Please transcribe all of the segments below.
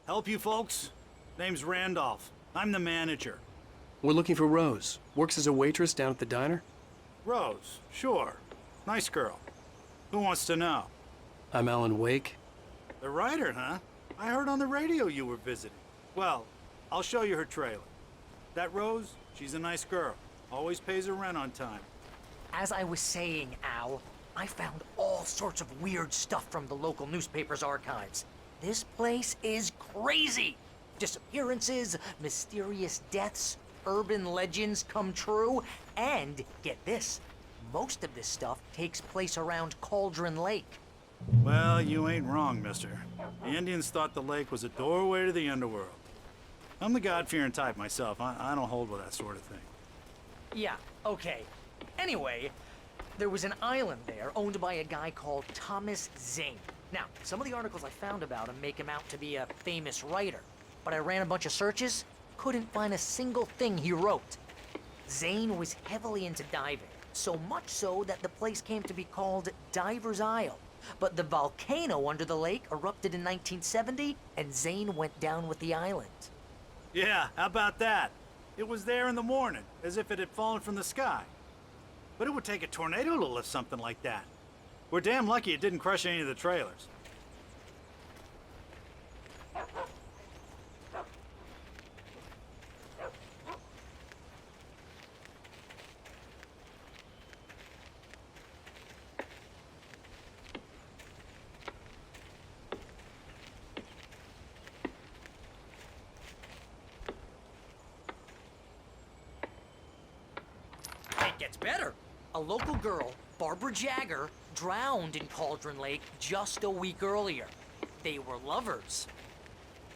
Help you folks? Name's Randolph. I'm the manager. We're looking for Rose. Works as a waitress down at the diner. Rose, sure. Nice girl. Who wants to know? I'm Alan Wake. The writer, huh? I heard on the radio you were visiting. Well, I'll show you her trailer. That Rose, she's a nice girl. Always pays her rent on time. As I was saying, Al, I found all sorts of weird stuff from the local newspaper's archives. This place is crazy! Disappearances, mysterious deaths, urban legends come true, and get this, most of this stuff takes place around Cauldron Lake. Well, you ain't wrong, mister. The Indians thought the lake was a doorway to the underworld. I'm the God-fearing type myself. I don't hold with that sort of thing. Yeah, okay. Anyway, there was an island there owned by a guy called Thomas Zane. Now, some of the articles I found about him make him out to be a famous writer, but I ran a bunch of searches, couldn't find a single thing he wrote. Zane was heavily into diving, so much so that the place came to be called Diver's Isle. But the volcano under the lake erupted in 1970, and Zane went down with the island. Yeah, how about that? It was there in the morning, as if it had fallen from the sky. But it would take a tornado to lift something like that. We're damn lucky it didn't crush any of the trailers. It gets better. A local girl, Barbara Jagger, drowned in Cauldron Lake just a week earlier. They were lovers.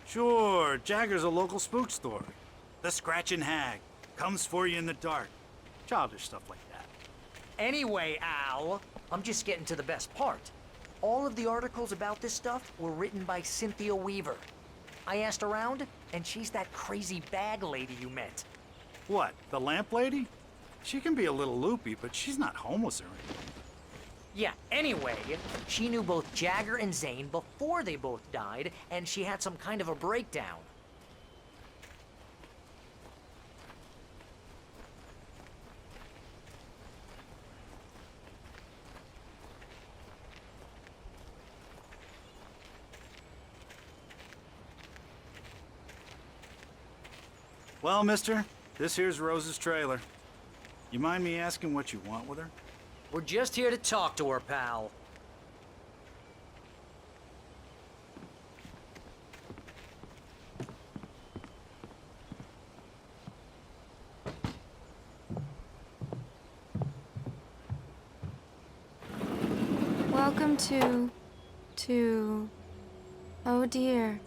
Sure, Jagger's a local spook story. The Scratching Hag comes for you in the dark. Childish stuff like that. Anyway, Al, I'm just getting to the best part. All of the articles about this stuff were written by Cynthia Weaver. I asked around, and she's that crazy bag lady you met. What, the lamp lady? She can be a little loopy, but she's not homeless or anything. Yeah, anyway, she knew both Jagger and Zane before they both died, and she had some kind of a breakdown. Well, mister, this here's Rose's trailer. You mind me asking what you want with her? We're just here to talk to her, pal. Welcome to... Oh dear,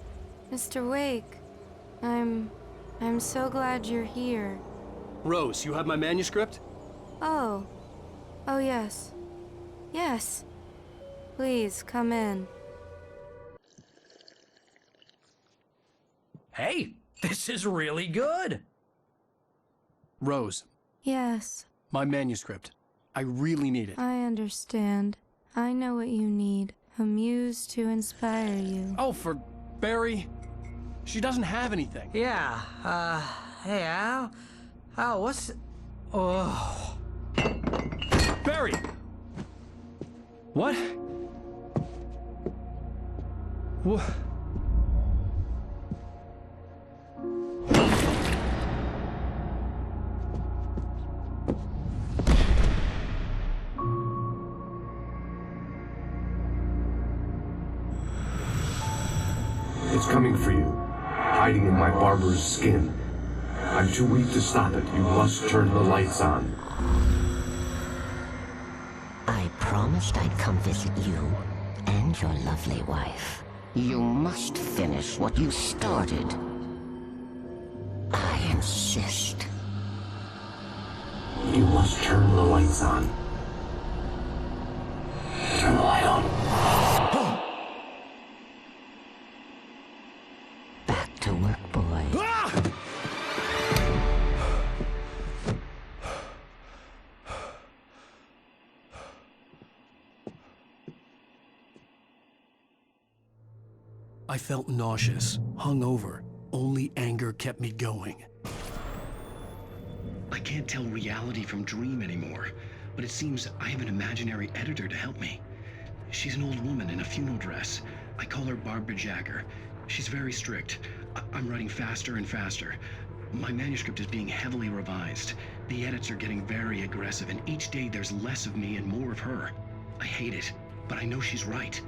Mr. Wake. I'm so glad you're here. Rose, you have my manuscript? Oh. Oh, yes. Yes. Please, come in. Hey, this is really good. Rose, Yes. My manuscript. I really need it. I understand. I know what you need. A muse to inspire you. Oh, for Barry. She doesn't have anything. Yeah, hey, Al, what's... Oh... Barry! What? What? It's coming for you, hiding in my barber's skin. I'm too weak to stop it. You must turn the lights on. I promised I'd come visit you and your lovely wife. You must finish what you started. I insist. You must turn the lights on. Turn the light on. Back to work, boy. I felt nauseous, hungover. Only anger kept me going. I can't tell reality from dream anymore, but it seems I have an imaginary editor to help me. She's an old woman in a funeral dress. I call her Barbara Jagger. She's very strict. I'm writing faster and faster. My manuscript is being heavily revised. The edits are getting very aggressive, and each day there's less of me and more of her. I hate it, but I know she's right.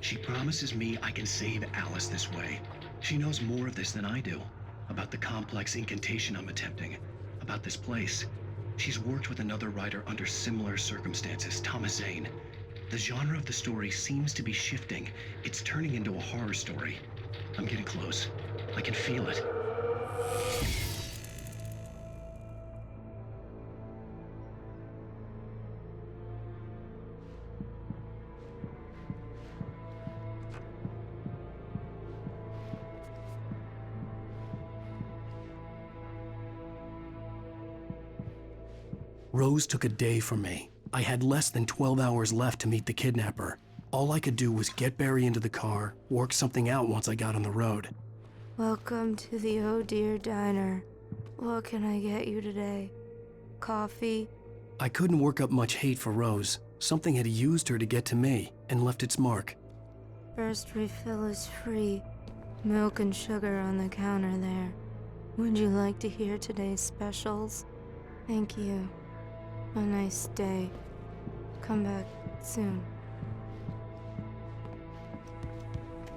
She promises me I can save Alice this way. She knows more of this than I do. About the complex incantation I'm attempting. About this place. She's worked with another writer under similar circumstances, Thomas Zane. The genre of the story seems to be shifting. It's turning into a horror story. I'm getting close. I can feel it. Rose took a day from me. I had less than 12 hours left to meet the kidnapper. All I could do was get Barry into the car, work something out once I got on the road. Welcome to the Oh Dear Diner. What can I get you today? Coffee? I couldn't work up much hate for Rose. Something had used her to get to me and left its mark. First refill is free. Milk and sugar on the counter there. Would you like to hear today's specials? Thank you. A nice day. Come back soon.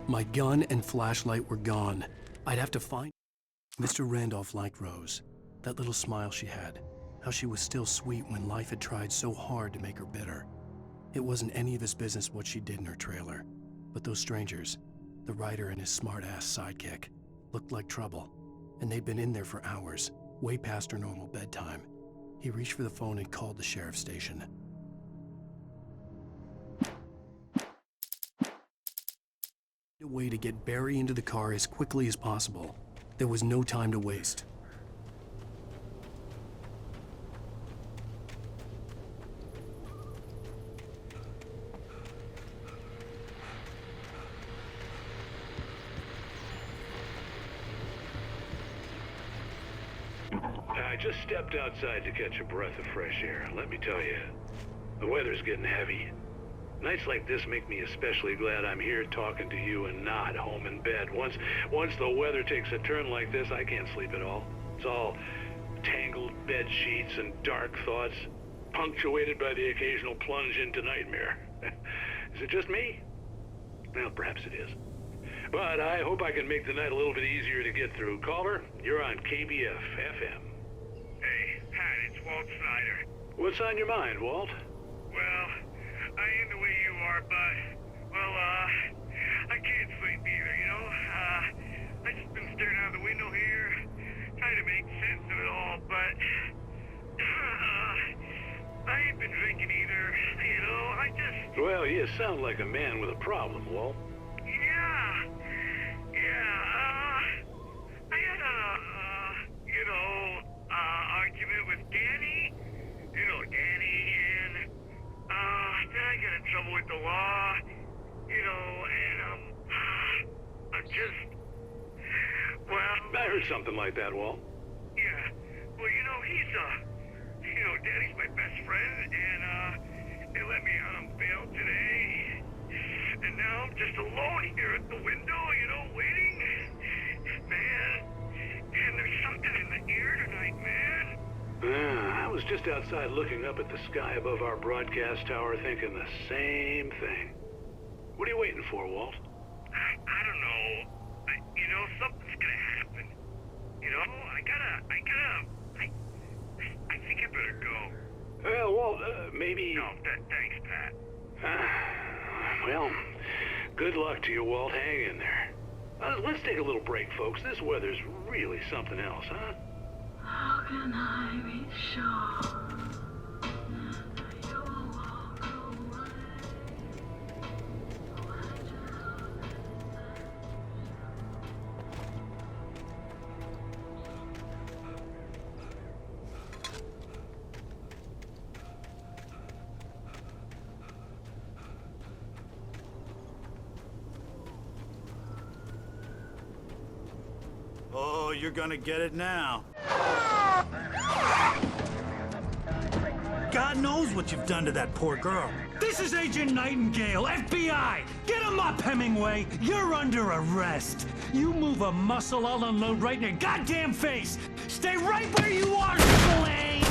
My gun and flashlight were gone. I'd have to find... Mr. Randolph liked Rose. That little smile she had. How she was still sweet when life had tried so hard to make her bitter. It wasn't any of his business what she did in her trailer. But those strangers, the writer and his smart-ass sidekick, looked like trouble. And they'd been in there for hours, way past her normal bedtime. He reached for the phone and called the sheriff's station. A way to get Barry into the car as quickly as possible. There was no time to waste. I just stepped outside to catch a breath of fresh air. Let me tell you, the weather's getting heavy. Nights like this make me especially glad I'm here talking to you and not home in bed. Once the weather takes a turn like this, I can't sleep at all. It's all tangled bed sheets and dark thoughts, punctuated by the occasional plunge into nightmare. Is it just me? Well, perhaps it is. But I hope I can make the night a little bit easier to get through. Caller, you're on KBF FM. Hey, Pat, it's Walt Snyder. What's on your mind, Walt? Well, I am the way you are, but, I can't sleep either, you know? I just been staring out the window here, trying to make sense of it all, but, I ain't been drinking either, you know? Well, you sound like a man with a problem, Walt. I had a, argument with the law, you know, and I'm just, well... I heard something like that, Walt. Yeah, well, you know, Daddy's my best friend, and, they let me out on bail today. And now I'm just alone here at the window, you know, waiting. Man, and there's something in the air tonight, man. I was just outside looking up at the sky above our broadcast tower thinking the same thing. What are you waiting for, Walt? I don't know. You know, something's gonna happen. You know, I think I better go. Well, Walt, maybe... No, thanks, Pat. Well, good luck to you, Walt. Hang in there. Let's take a little break, folks. This weather's really something else, huh? How can I be sure that you'll walk away? Oh, you're gonna get it now. God knows what you've done to that poor girl. This is Agent Nightingale, FBI! Get him up, Hemingway! You're under arrest! You move a muscle, I'll unload right in your goddamn face! Stay right where you are, Spillane!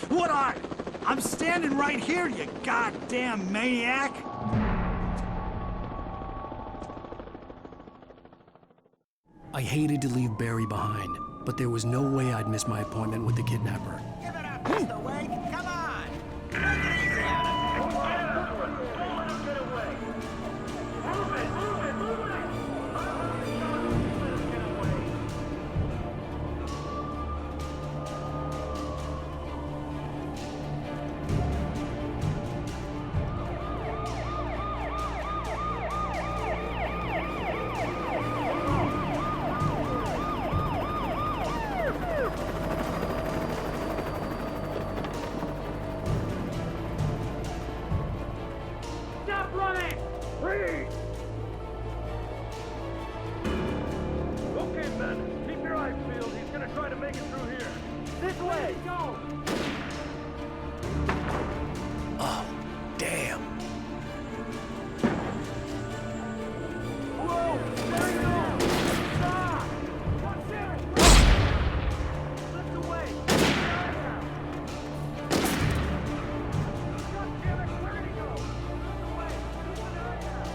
What are? I'm standing right here, you goddamn maniac! I hated to leave Barry behind, but there was no way I'd miss my appointment with the kidnapper. Give it up, Mr. Wake! Come on! Take it easy on him! Don't let him get away! Move it! Move it! Move it! Let him get away! Stop running! Freeze! Okay, men. Keep your eyes peeled. He's gonna try to make it through here. This way! Go! Oh, damn. Whoa! There you go! Stop! What's there? Lift away! God damn it! Where did he go? Lift away! Keep an eye out!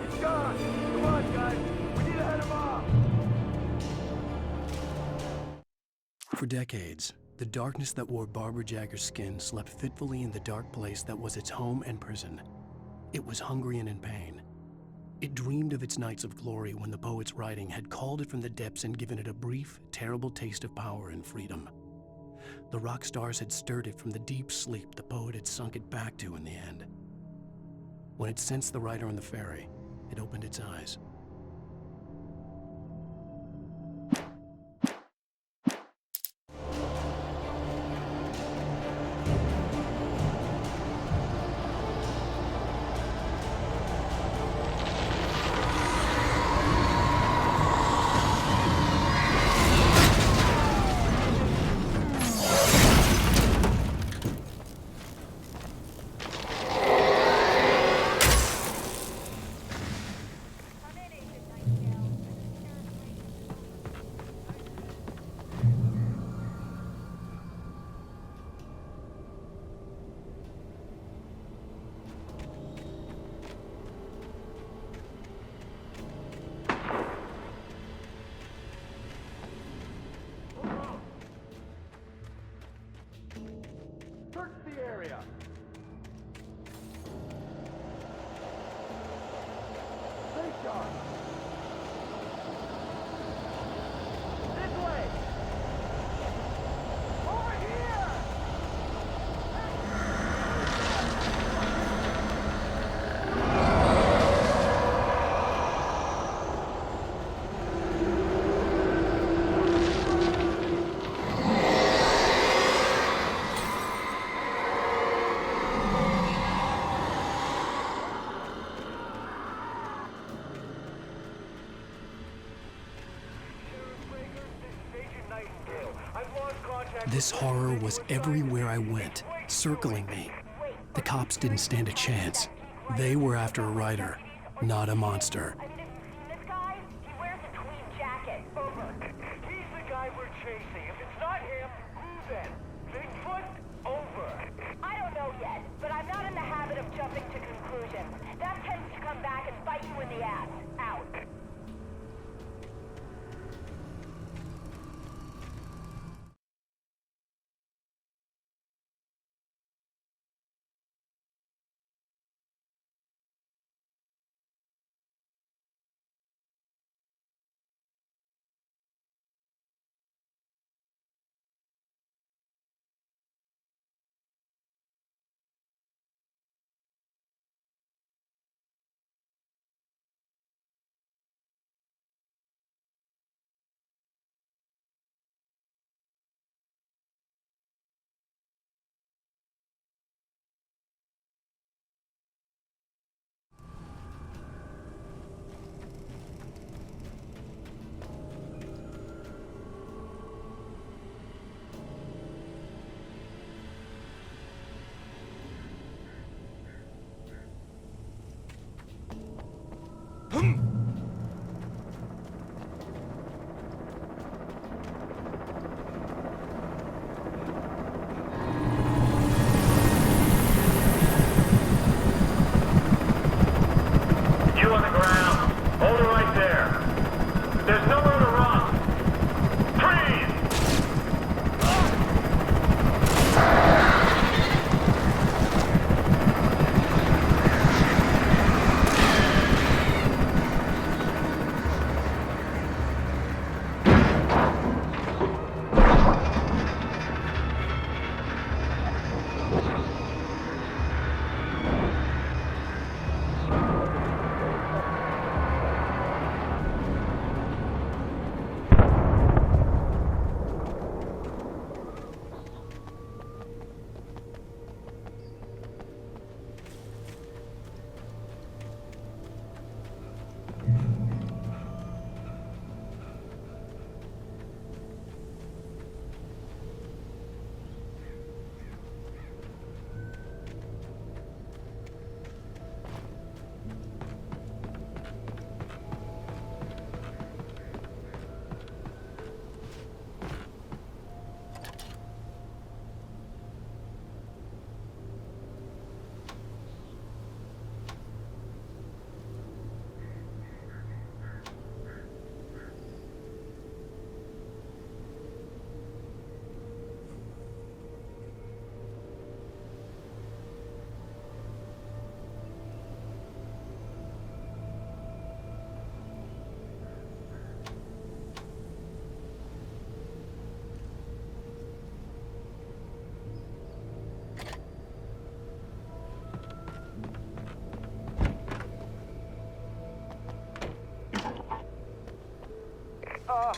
He's gone! Come on, guys! We need to head him off! For decades, the darkness that wore Barbara Jagger's skin slept fitfully in the dark place that was its home and prison. It was hungry and in pain. It dreamed of its nights of glory when the poet's writing had called it from the depths and given it a brief, terrible taste of power and freedom. The rock stars had stirred it from the deep sleep the poet had sunk it back to in the end. When it sensed the writer on the ferry, it opened its eyes. Come in Search the area. Stay sharp. This way. Over here. This horror was everywhere I went, circling me. The cops didn't stand a chance. They were after a writer, not a monster. This guy, he wears a tweed jacket. Over. He's the guy we're chasing. If it's not him, who then? Bigfoot? Over. I don't know yet, but I'm not in the habit of jumping to conclusions. That tends to come back and bite you in the ass. Out.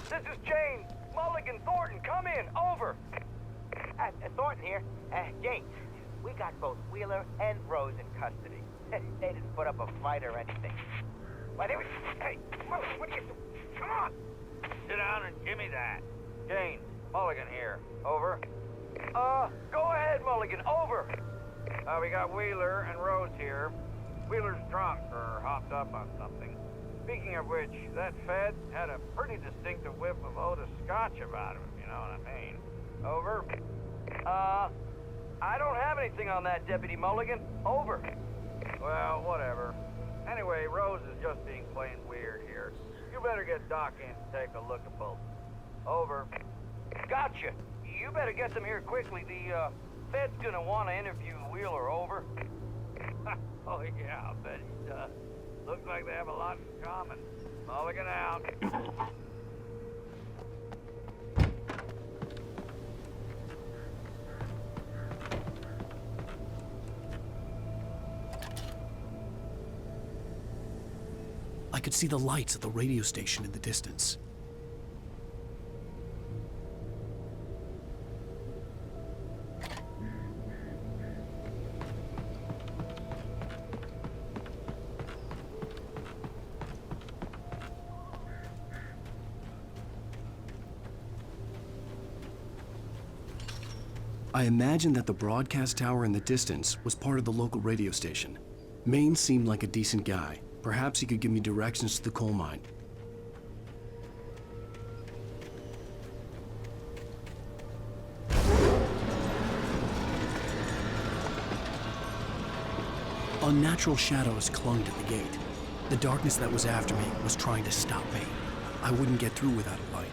This is Jane. Mulligan, Thornton, come in. Over. Thornton here. Jane, we got both Wheeler and Rose in custody. They didn't put up a fight or anything. Why, they were... Hey, Mulligan, what are you doing? Come on! Sit down and give me that. Jane, Mulligan here. Over. Go ahead, Mulligan. Over. We got Wheeler and Rose here. Wheeler's drunk or hopped up on something. Speaking of which, that Fed had a pretty distinctive whiff of Otis Scotch about him, if you know what I mean. Over. I don't have anything on that, Deputy Mulligan. Over. Well, whatever. Anyway, Rose is just being plain weird here. You better get Doc in to take a look at both. Over. Gotcha. You better get them here quickly. The Fed's gonna want to interview Wheeler, over. Oh, yeah, I bet he does. Looks like they have a lot in common. Mulligan out. I could see the lights of the radio station in the distance. I imagined that the broadcast tower in the distance was part of the local radio station. Maine seemed like a decent guy. Perhaps he could give me directions to the coal mine. Unnatural shadows clung to the gate. The darkness that was after me was trying to stop me. I wouldn't get through without a light.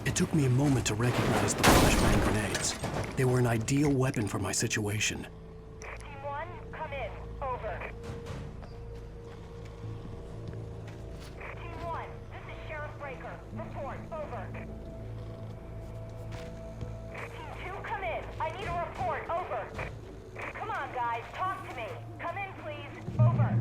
It took me a moment to recognize the flashbang grenades. They were an ideal weapon for my situation. Team 1, come in. Over. Team 1, this is Sheriff Breaker. Report. Over. Team 2, come in. I need a report. Over. Come on, guys. Talk to me. Come in, please. Over.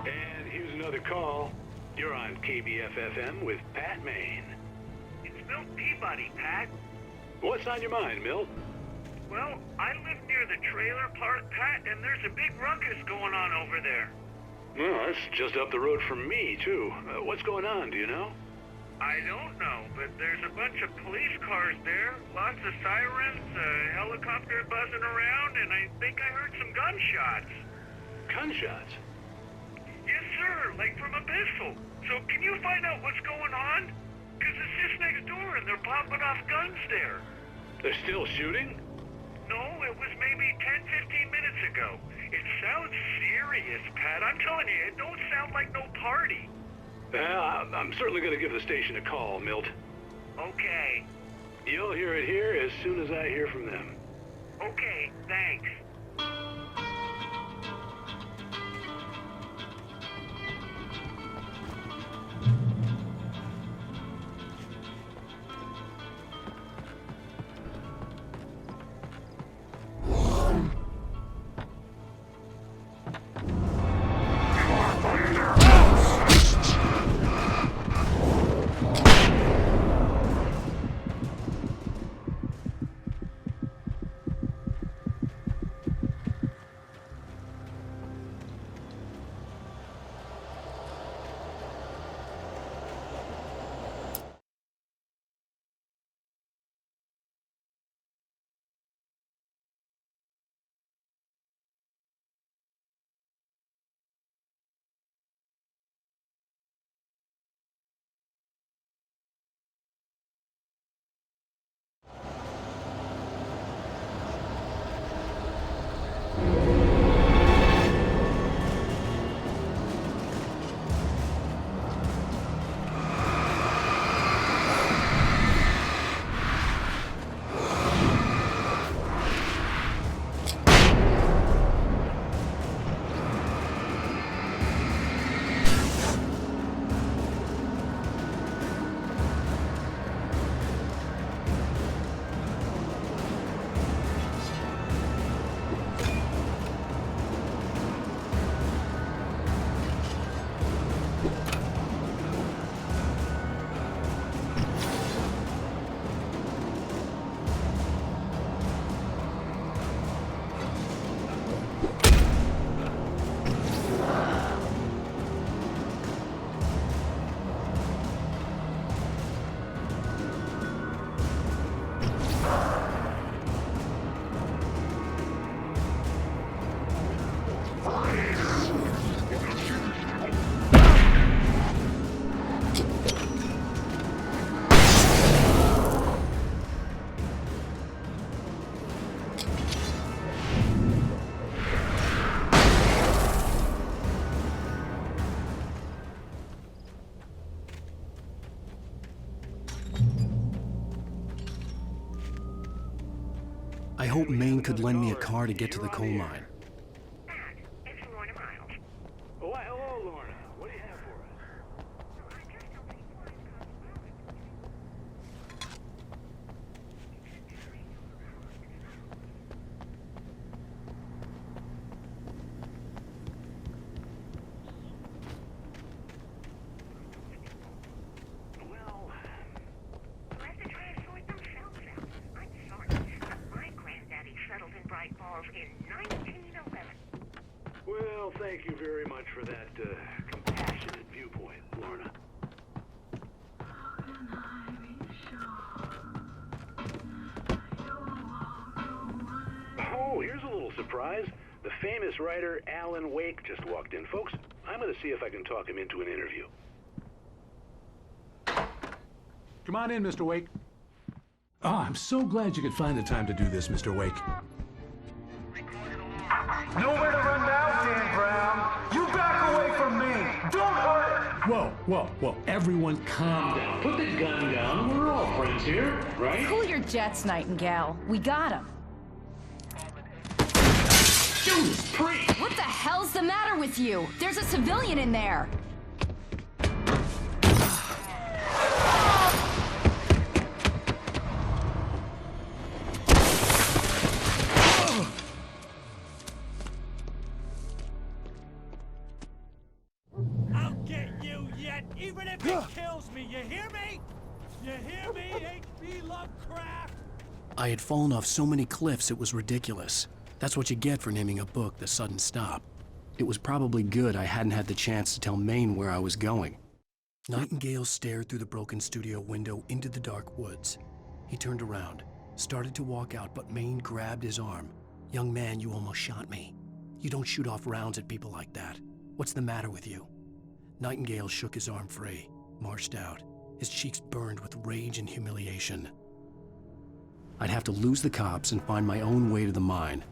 And here's another call. You're on KBF-FM with Pat Maine. It's Milt Peabody, Pat. What's on your mind, Milt? Well, I live near the trailer park, Pat, and there's a big ruckus going on over there. Well, that's just up the road from me, too. What's going on, do you know? I don't know, but there's a bunch of police cars there, lots of sirens, a helicopter buzzing around, and I think I heard some gunshots. Gunshots? Yes, sir, like from a pistol. So can you find out what's going on? Because it's just next door and they're popping off guns there. They're still shooting? No, it was maybe 10, 15 minutes ago. It sounds serious, Pat. I'm telling you, it don't sound like no party. Well, I'm certainly going to give the station a call, Milt. Okay. You'll hear it here as soon as I hear from them. Okay, thanks. I hope Maine could lend me a car to get to the coal mine. Why, hello, Lorna. What do you have for us? Well, thank you very much for that compassionate viewpoint, Lorna. Oh, here's a little surprise. The famous writer Alan Wake just walked in. Folks, I'm going to see if I can talk him into an interview. Come on in, Mr. Wake. Oh, I'm so glad you could find the time to do this, Mr. Wake. Nowhere to run now, Dan Brown. You back away from me. Don't hurt it. Whoa. Everyone calm down. Put the gun down. We're all friends here, right? Cool your jets, Nightingale. We got him. Judas Priest! What the hell's the matter with you? There's a civilian in there. I'll get you yet, even if it kills me. You hear me? You hear me, H.P. Lovecraft? I had fallen off so many cliffs it was ridiculous. That's what you get for naming a book The Sudden Stop. It was probably good I hadn't had the chance to tell Maine where I was going. Nightingale stared through the broken studio window into the dark woods. He turned around, started to walk out, but Maine grabbed his arm. "Young man, you almost shot me. You don't shoot off rounds at people like that. What's the matter with you?" Nightingale shook his arm free, marched out. His cheeks burned with rage and humiliation. I'd have to lose the cops and find my own way to the mine.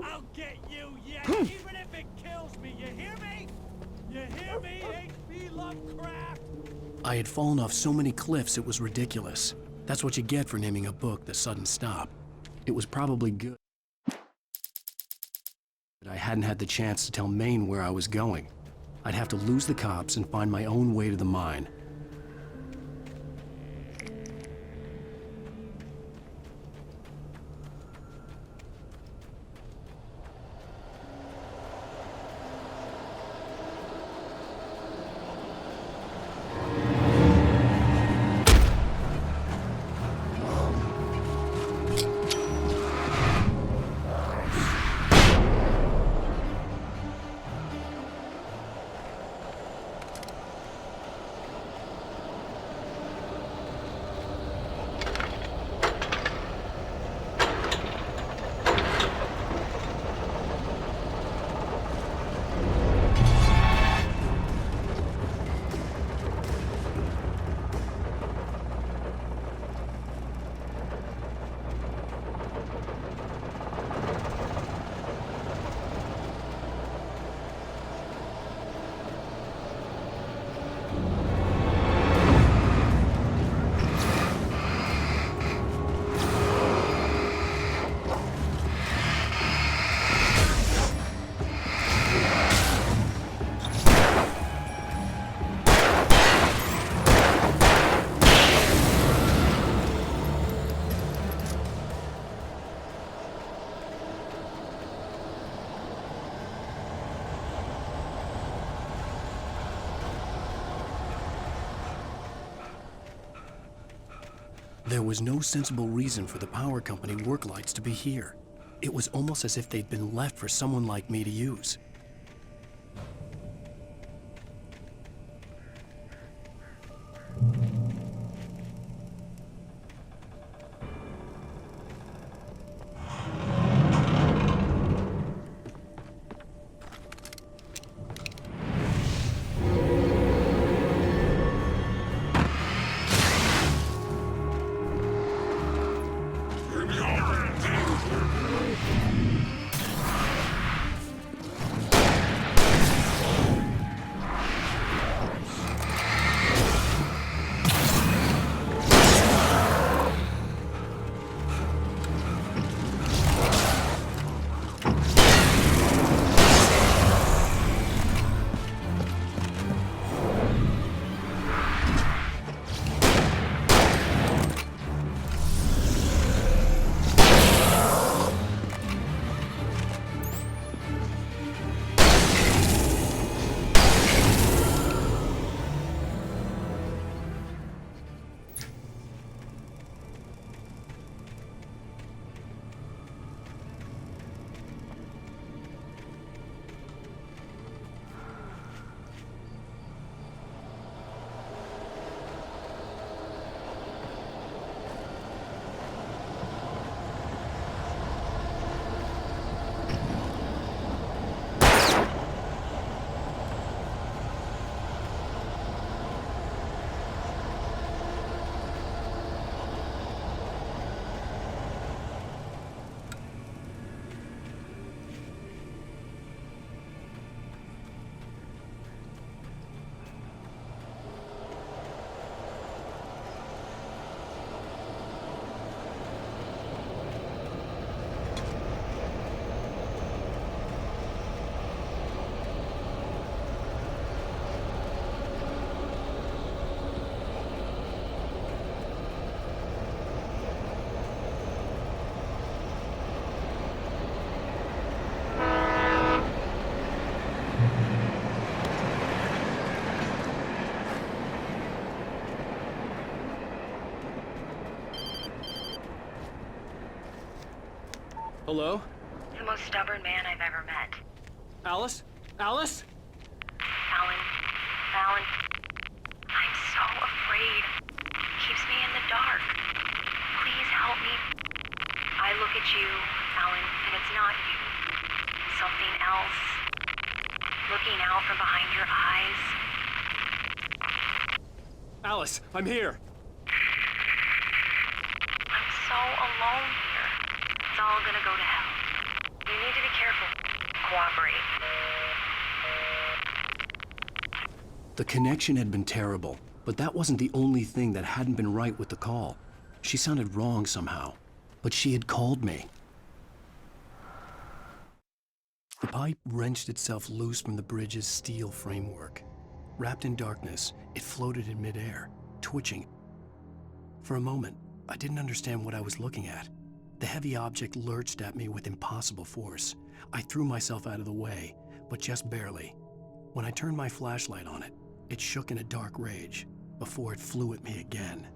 I'll get you yet, even if it kills me, you hear me? You hear me, H.P. Lovecraft? I had fallen off so many cliffs it was ridiculous. That's what you get for naming a book The Sudden Stop. It was probably good that I hadn't had the chance to tell Maine where I was going. I'd have to lose the cops and find my own way to the mine. There was no sensible reason for the power company work lights to be here. It was almost as if they'd been left for someone like me to use. Hello? The most stubborn man I've ever met. Alice? Alice? Alan, I'm so afraid. Keeps me in the dark. Please help me. I look at you, Alan, and it's not you. Something else. Looking out from behind your eyes. Alice, I'm here. I'm so alone here. It's all gonna go to hell. You need to be careful. Cooperate. The connection had been terrible, but that wasn't the only thing that hadn't been right with the call. She sounded wrong somehow, but she had called me. The pipe wrenched itself loose from the bridge's steel framework. Wrapped in darkness, it floated in midair, twitching. For a moment, I didn't understand what I was looking at. The heavy object lurched at me with impossible force. I threw myself out of the way, but just barely. When I turned my flashlight on it, it shook in a dark rage before it flew at me again.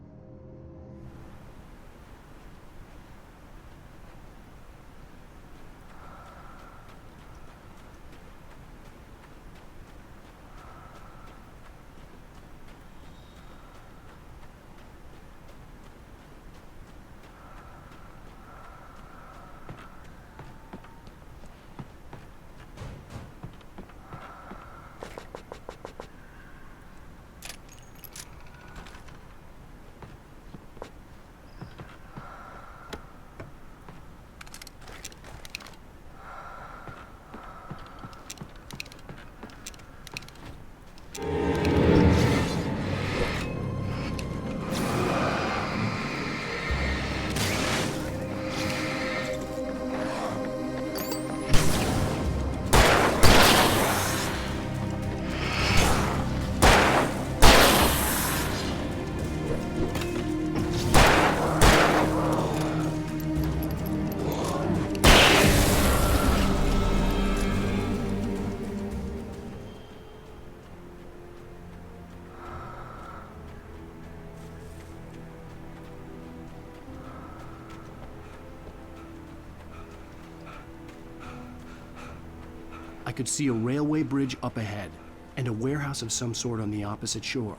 I could see a railway bridge up ahead, and a warehouse of some sort on the opposite shore.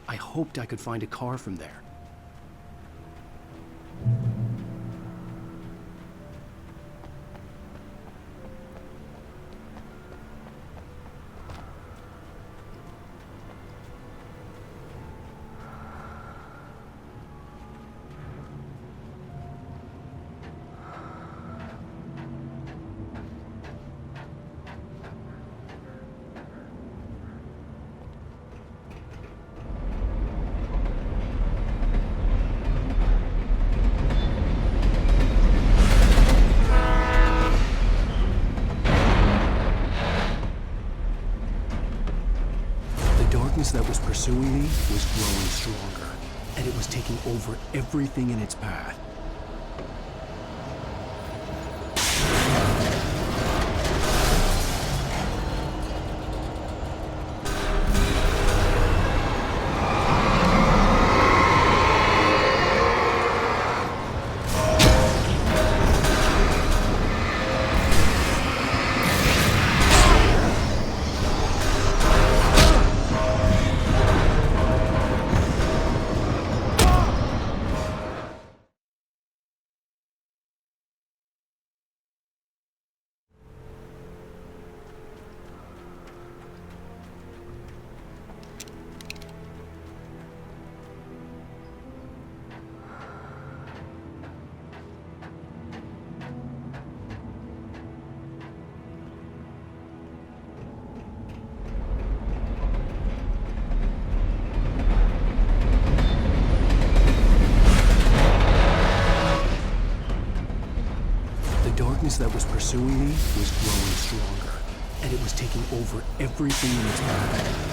I hoped I could find a car from there. That was pursuing me was growing stronger, and it was taking over everything in its path. That was pursuing me was growing stronger, and it was taking over everything in its path.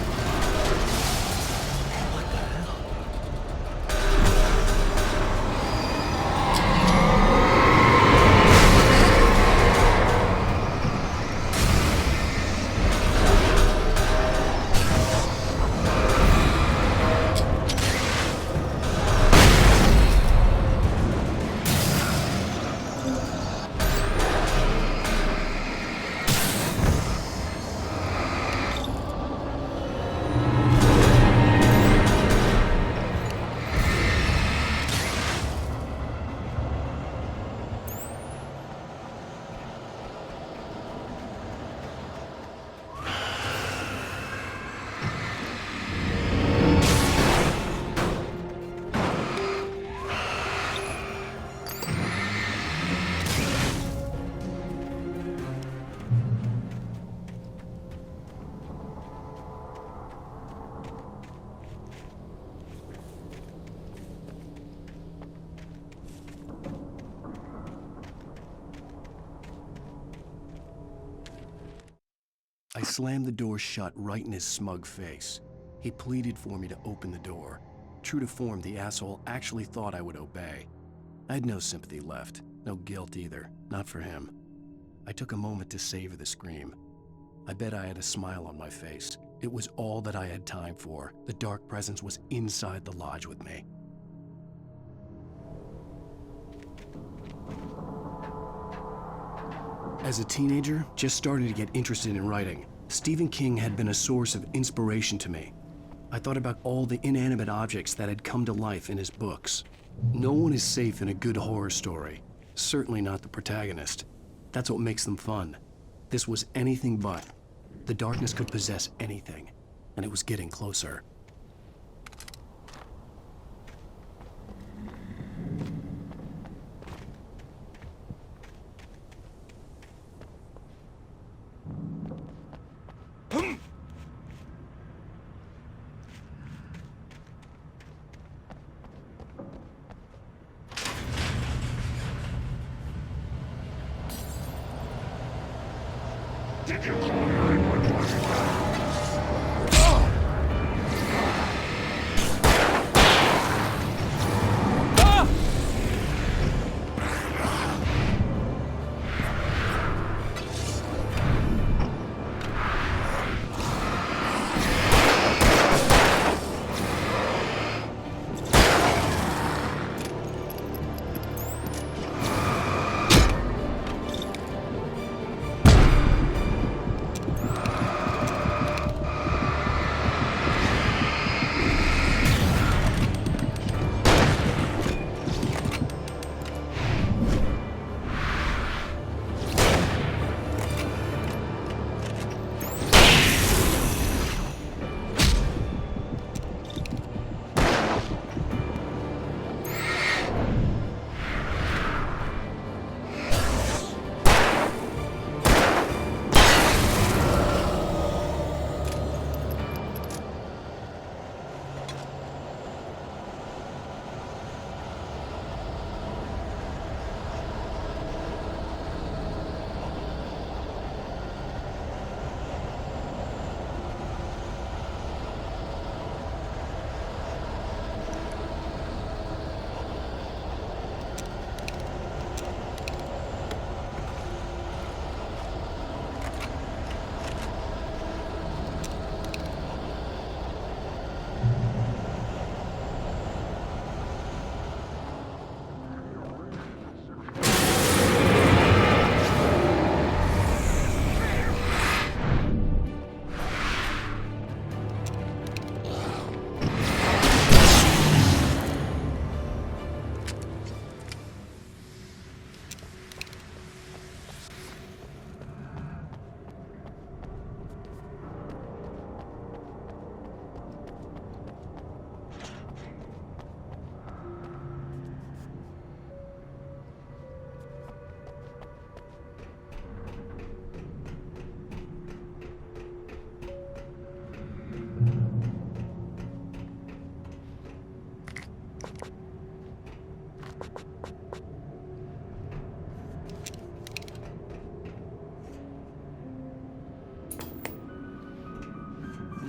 slammed the door shut right in his smug face. He pleaded for me to open the door. True to form, the asshole actually thought I would obey. I had no sympathy left, no guilt either, not for him. I took a moment to savor the scream. I bet I had a smile on my face. It was all that I had time for. The dark presence was inside the lodge with me. As a teenager, just starting to get interested in writing, Stephen King had been a source of inspiration to me. I thought about all the inanimate objects that had come to life in his books. No one is safe in a good horror story, certainly not the protagonist. That's what makes them fun. This was anything but. The darkness could possess anything, and it was getting closer. Did you call 911?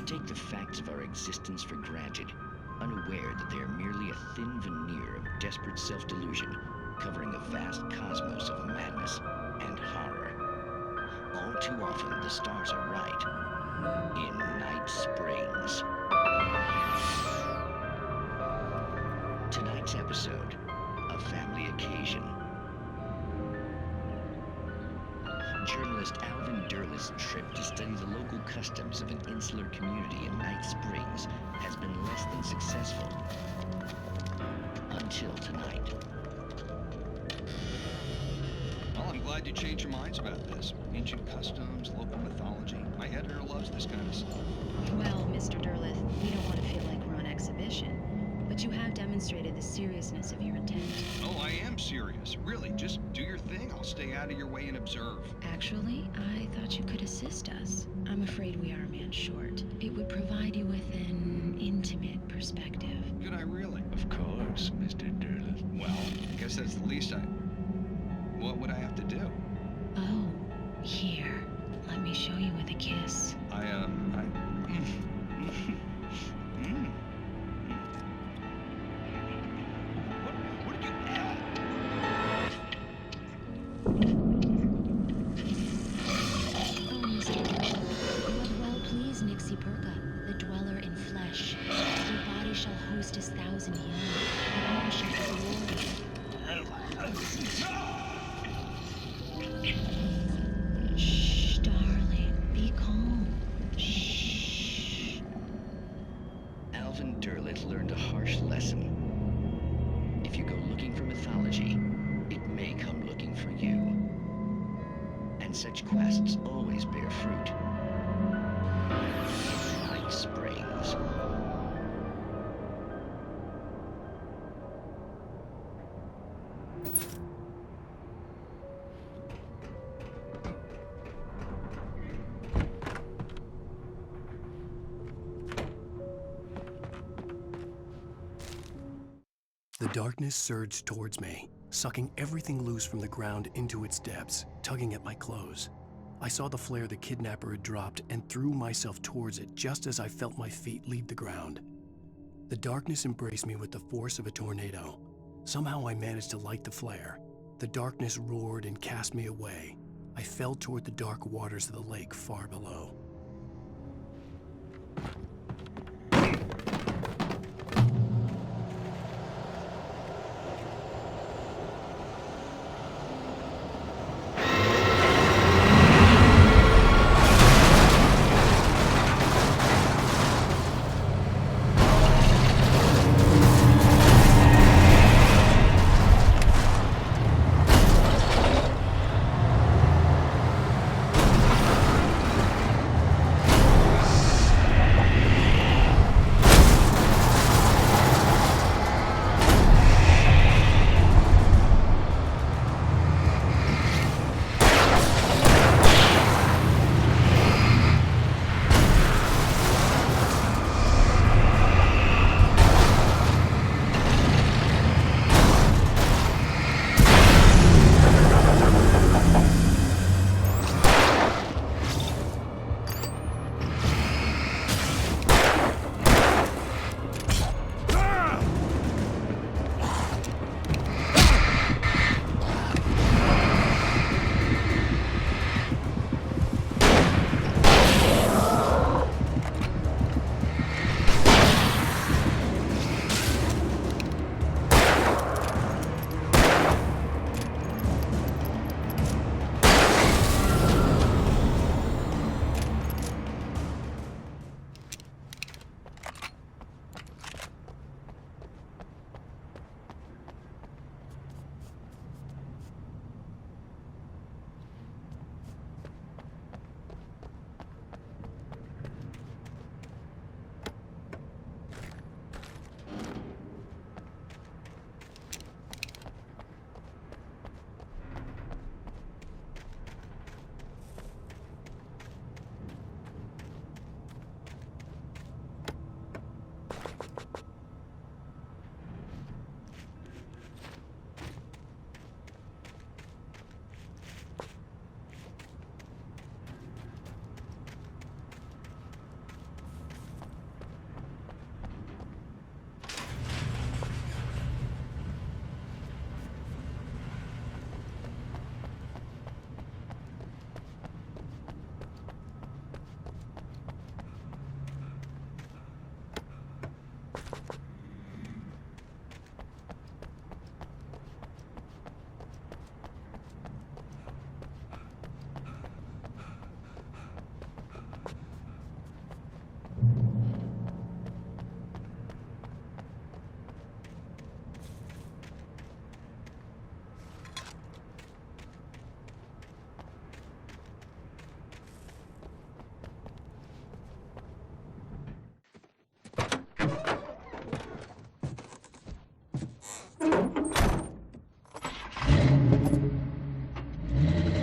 Take the facts of our existence for granted, unaware that they are merely a thin veneer of desperate self-delusion, covering a vast cosmos of madness and horror. All too often, the stars are right. In Night Springs. Tonight's episode, a family occasion. Journalist Alvin Derlis' trip to study the local customs of an insular community in Night Springs has been less than successful. Until tonight. Well, I'm glad you changed your minds about this. Ancient customs, local mythology. My editor loves this kind of stuff. Well, Mr. Derlis, we don't want to feel like we're on exhibition. But you have demonstrated the seriousness of your intent. Oh, I am serious. Really, just do your thing. I'll stay out of your way and observe. Actually, I thought you could assist us. I'm afraid we are a man short. It would provide you with an intimate perspective. Could I really? Of course, Mr. Derlis. Well, I guess that's the least I... What would I have to do? Oh, here. Let me show you with a kiss. Oh, Mr. Bishop, you have well pleased Nixie Perka, the dweller in flesh. Your body shall host his 1,000 young, and all shall be glory. Shh, darling, be calm. Shh. Alvin Derleth learned a harsh lesson. If you go looking for mythology, it may come looking for you. And such quests always bear fruit. Night Springs. The darkness surged towards me, sucking everything loose from the ground into its depths, tugging at my clothes. I saw the flare the kidnapper had dropped and threw myself towards it just as I felt my feet leave the ground. The darkness embraced me with the force of a tornado. Somehow I managed to light the flare. The darkness roared and cast me away. I fell toward the dark waters of the lake far below.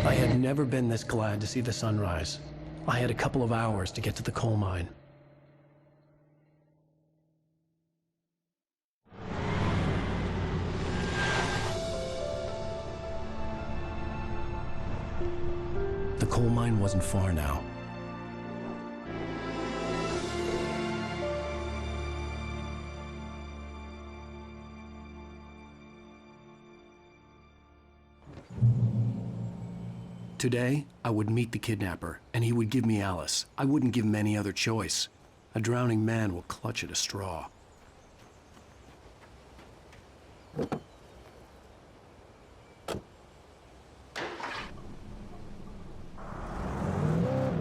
I had never been this glad to see the sunrise. I had a couple of hours to get to the coal mine. The coal mine wasn't far now. Today, I would meet the kidnapper, and he would give me Alice. I wouldn't give him any other choice. A drowning man will clutch at a straw.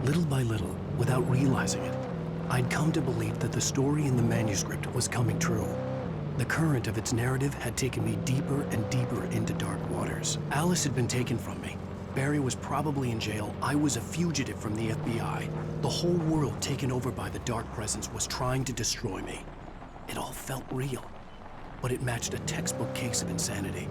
Little by little, without realizing it, I'd come to believe that the story in the manuscript was coming true. The current of its narrative had taken me deeper and deeper into dark waters. Alice had been taken from me. Barry was probably in jail. I was a fugitive from the FBI. The whole world taken over by the Dark Presence was trying to destroy me. It all felt real, but it matched a textbook case of insanity.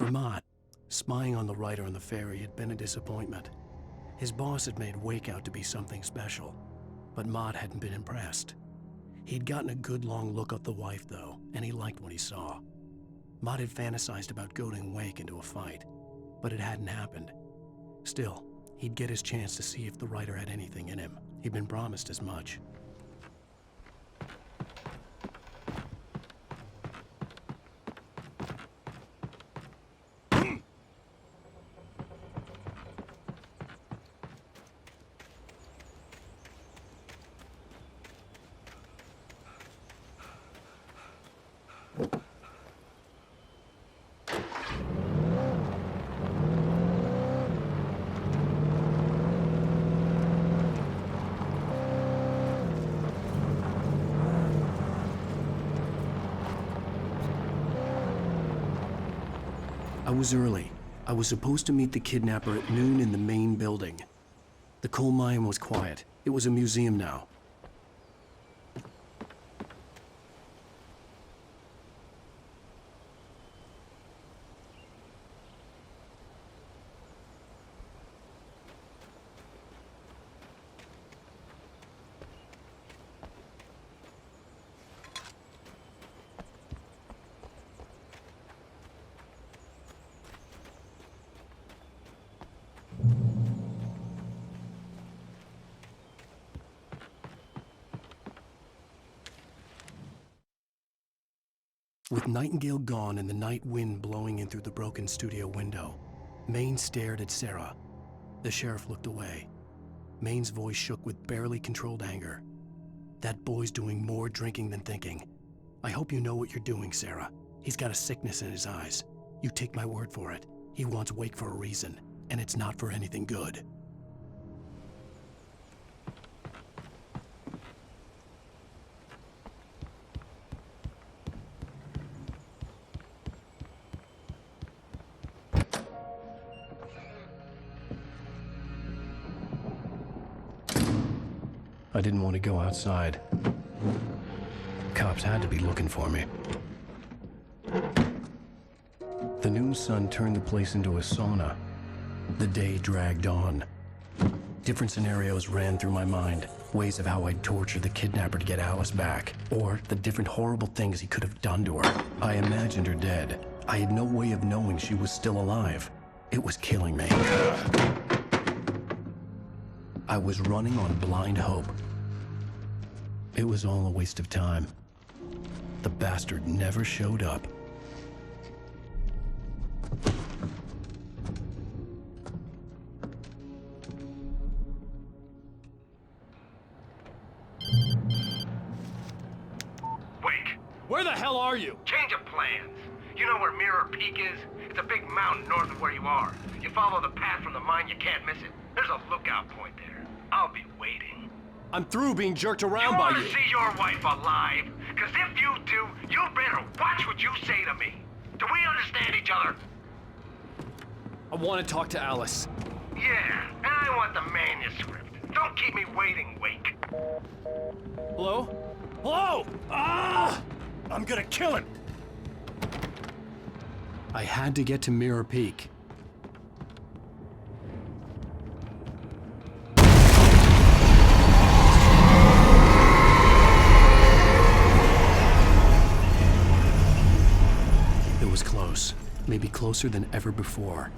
For Mott, spying on the writer on the ferry had been a disappointment. His boss had made Wake out to be something special, but Mott hadn't been impressed. He'd gotten a good long look at the wife, though, and he liked what he saw. Mott had fantasized about goading Wake into a fight, but it hadn't happened. Still, he'd get his chance to see if the writer had anything in him. He'd been promised as much. I was early. I was supposed to meet the kidnapper at noon in the main building. The coal mine was quiet. It was a museum now. With Nightingale gone and the night wind blowing in through the broken studio window, Maine stared at Sarah. The sheriff looked away. Maine's voice shook with barely controlled anger. That boy's doing more drinking than thinking. I hope you know what you're doing, Sarah. He's got a sickness in his eyes. You take my word for it. He wants Wake for a reason, and it's not for anything good. I didn't want to go outside. Cops had to be looking for me. The noon sun turned the place into a sauna. The day dragged on. Different scenarios ran through my mind. Ways of how I'd torture the kidnapper to get Alice back. Or the different horrible things he could have done to her. I imagined her dead. I had no way of knowing she was still alive. It was killing me. I was running on blind hope. It was all a waste of time. The bastard never showed up. Wake. Where the hell are you? Change of plans. You know where Mirror Peak is? It's a big mountain north of where you are. You follow the path from the mine, you can't miss it. There's a lookout point there. I'll be waiting. I'm through being jerked around by You want you. to see your wife alive? Because if you do, you better watch what you say to me. Do we understand each other? I want to talk to Alice. Yeah, and I want the manuscript. Don't keep me waiting, Wake. Hello? Hello! Ah! I'm gonna kill him! I had to get to Mirror Peak. It was close, maybe closer than ever before.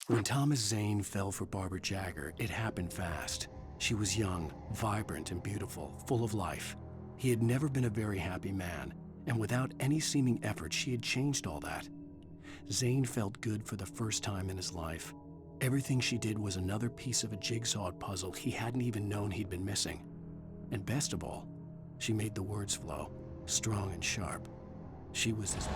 When Thomas Zane fell for Barbara Jagger, it happened fast. She was young, vibrant, and beautiful, full of life. He had never been a very happy man, and without any seeming effort, she had changed all that. Zane felt good for the first time in his life. Everything she did was another piece of a jigsaw puzzle he hadn't even known he'd been missing. And best of all, she made the words flow, strong and sharp. She was his...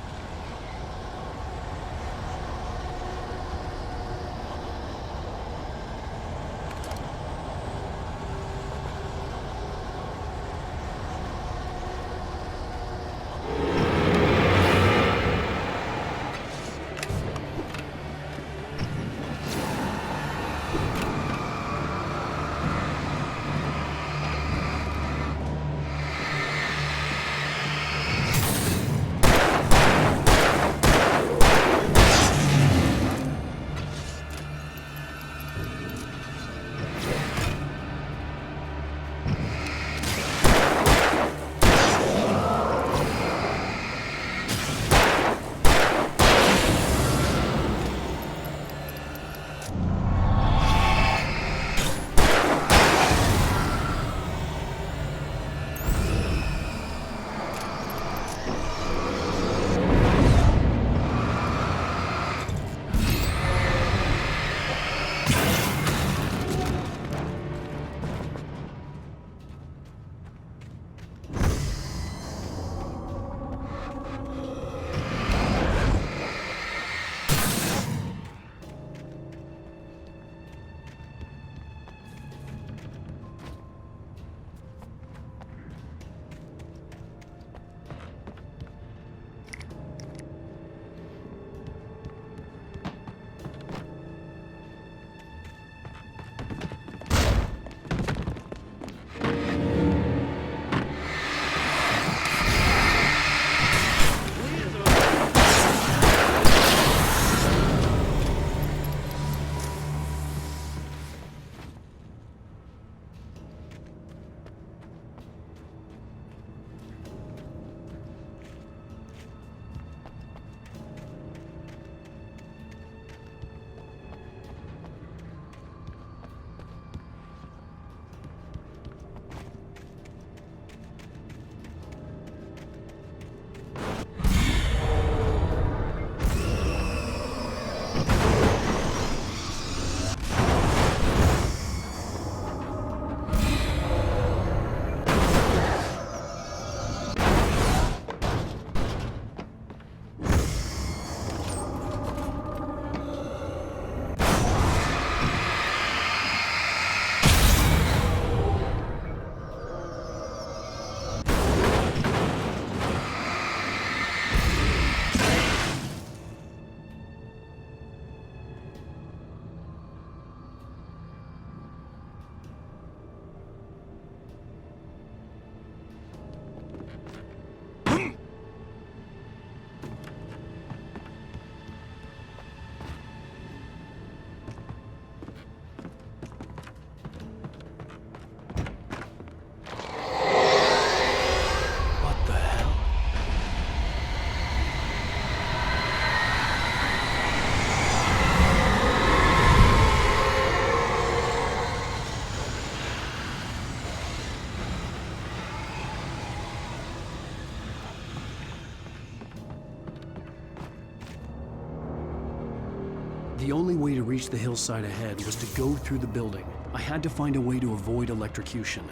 The only way to reach the hillside ahead was to go through the building. I had to find a way to avoid electrocution.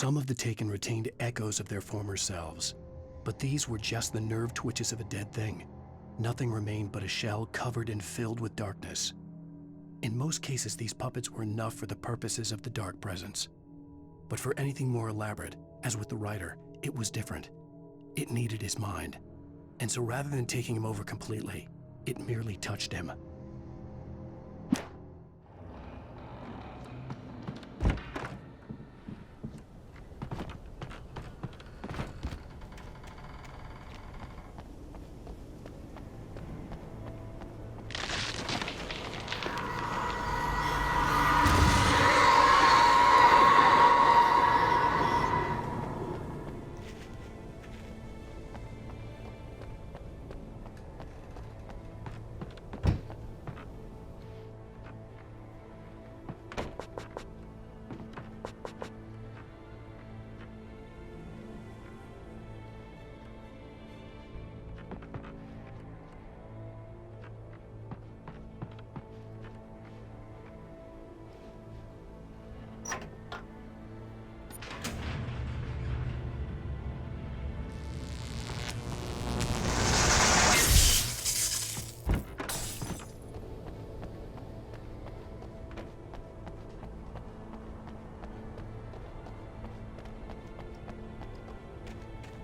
Some of the taken retained echoes of their former selves, but these were just the nerve twitches of a dead thing. Nothing remained but a shell covered and filled with darkness. In most cases, these puppets were enough for the purposes of the dark presence. But for anything more elaborate, as with the writer, it was different. It needed his mind. And so rather than taking him over completely, it merely touched him.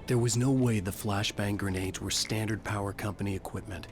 There was no way the flashbang grenades were standard power company equipment.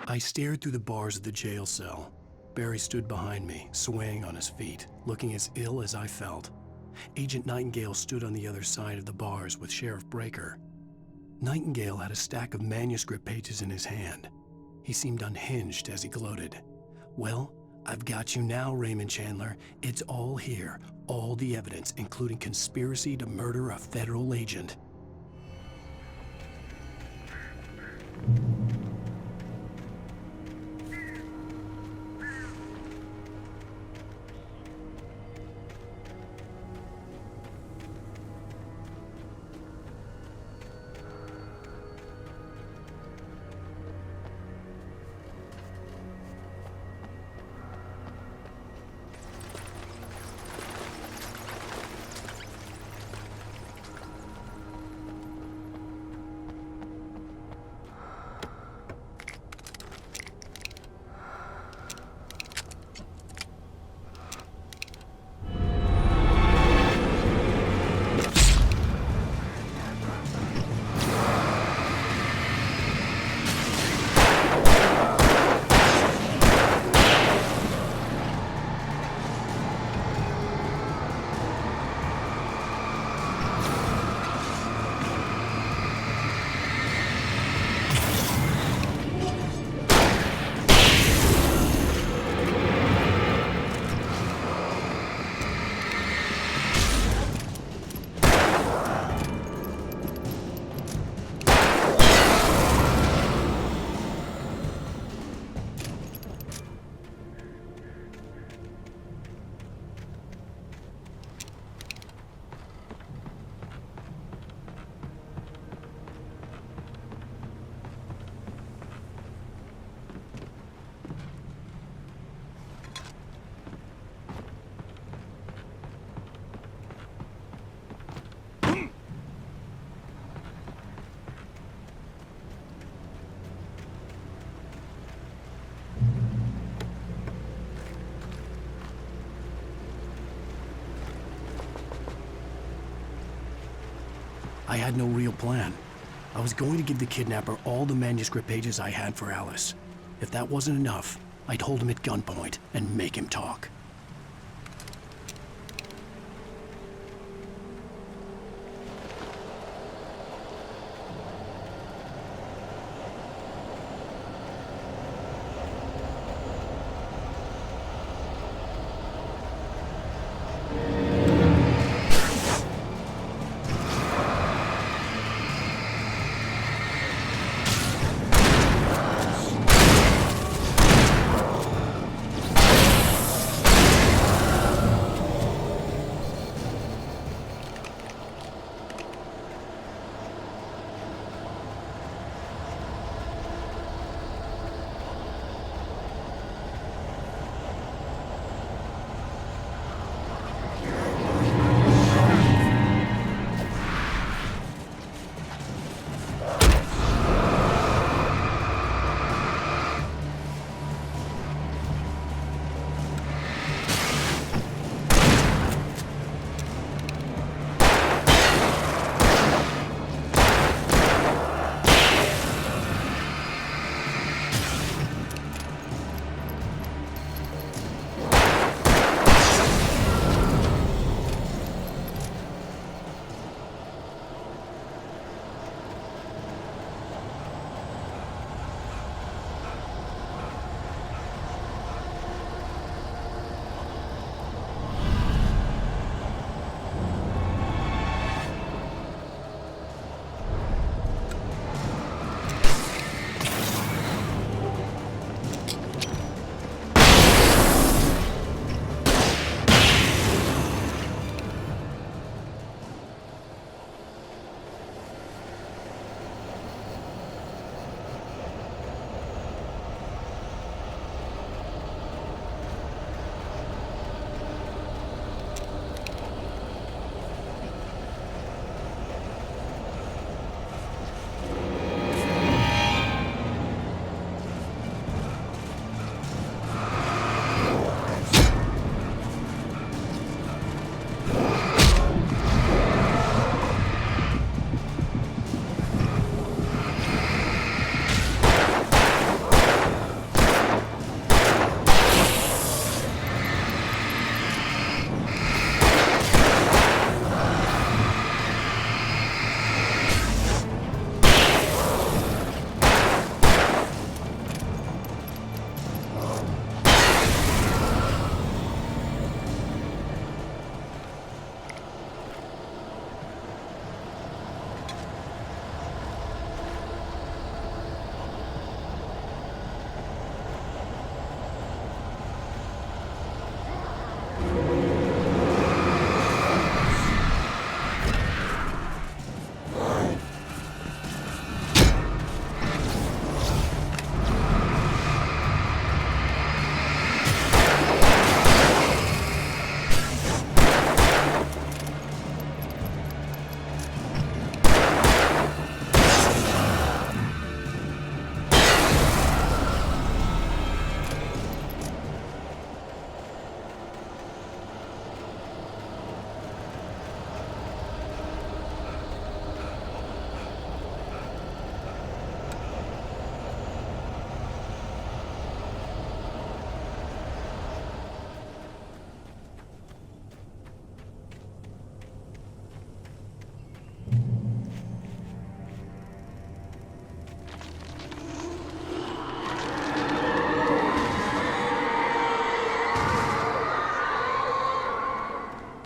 I stared through the bars of the jail cell. Barry stood behind me, swaying on his feet, looking as ill as I felt. Agent Nightingale stood on the other side of the bars with Sheriff Breaker. Nightingale had a stack of manuscript pages in his hand. He seemed unhinged as he gloated. "Well, I've got you now, Raymond Chandler. It's all here, all the evidence, including conspiracy to murder a federal agent." I had no real plan. I was going to give the kidnapper all the manuscript pages I had for Alice. If that wasn't enough, I'd hold him at gunpoint and make him talk.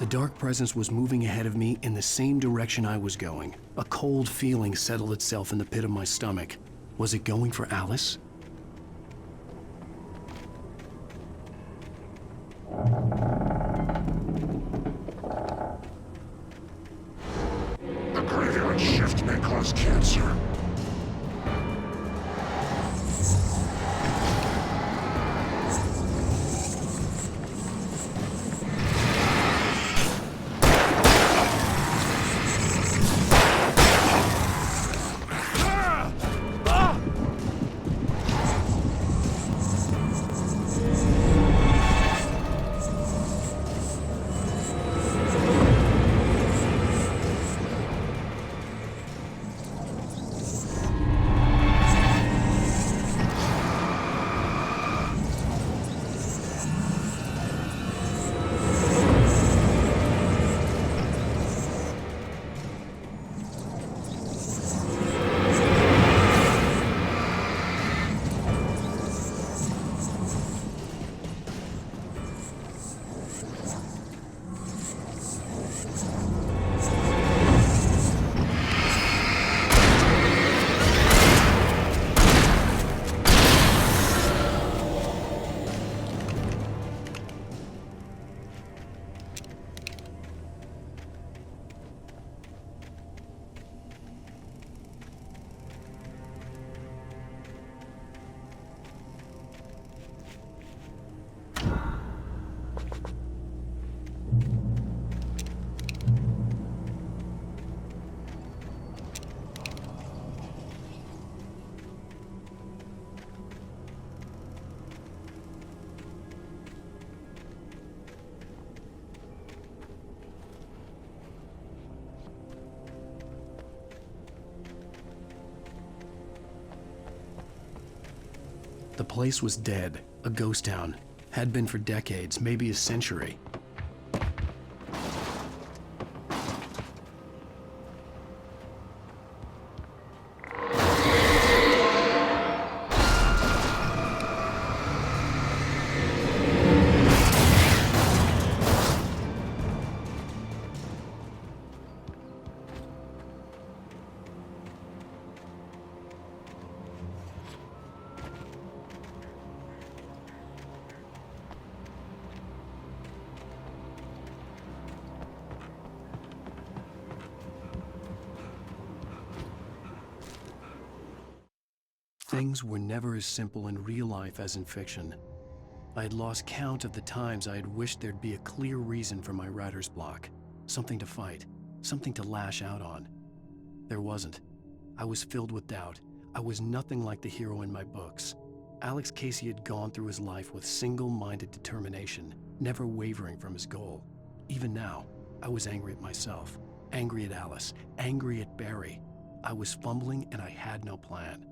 The dark presence was moving ahead of me in the same direction I was going. A cold feeling settled itself in the pit of my stomach. Was it going for Alice? The graveyard shift may cause cancer. The place was dead, a ghost town. Had been for decades, maybe a century. Things were never as simple in real life as in fiction. I had lost count of the times I had wished there'd be a clear reason for my writer's block. Something to fight, something to lash out on. There wasn't. I was filled with doubt. I was nothing like the hero in my books. Alex Casey had gone through his life with single-minded determination, never wavering from his goal. Even now, I was angry at myself, angry at Alice, angry at Barry. I was fumbling and I had no plan.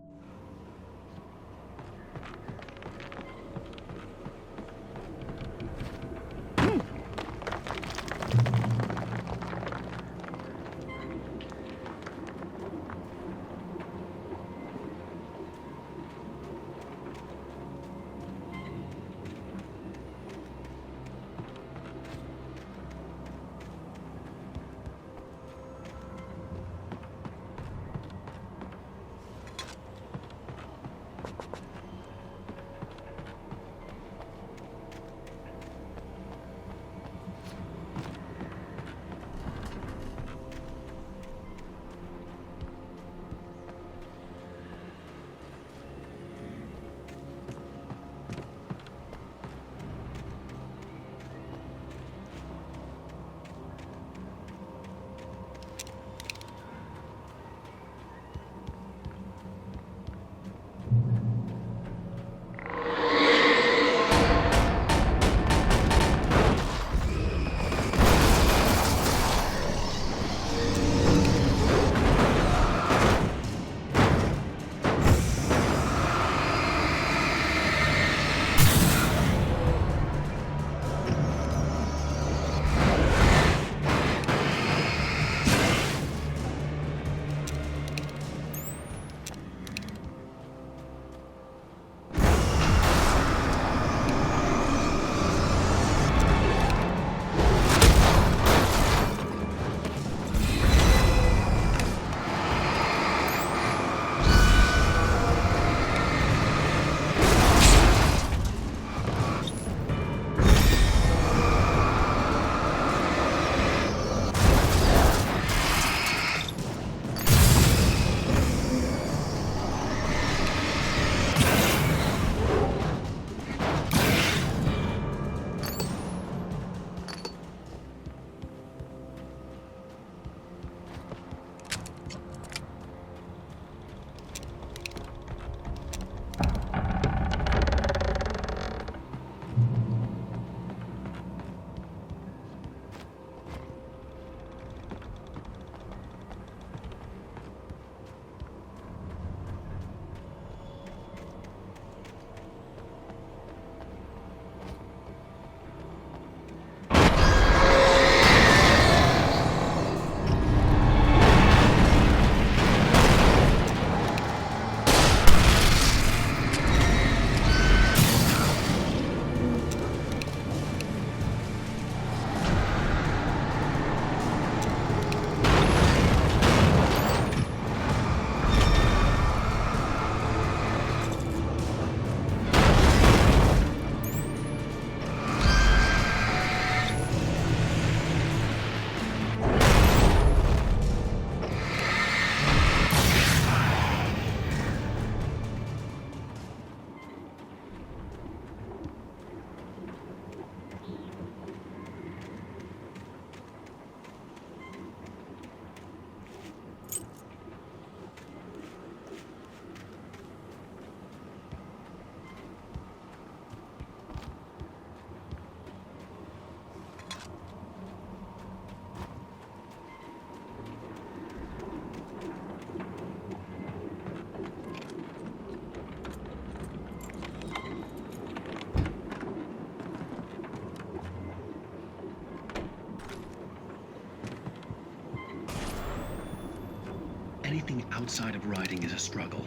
outside of riding is a struggle.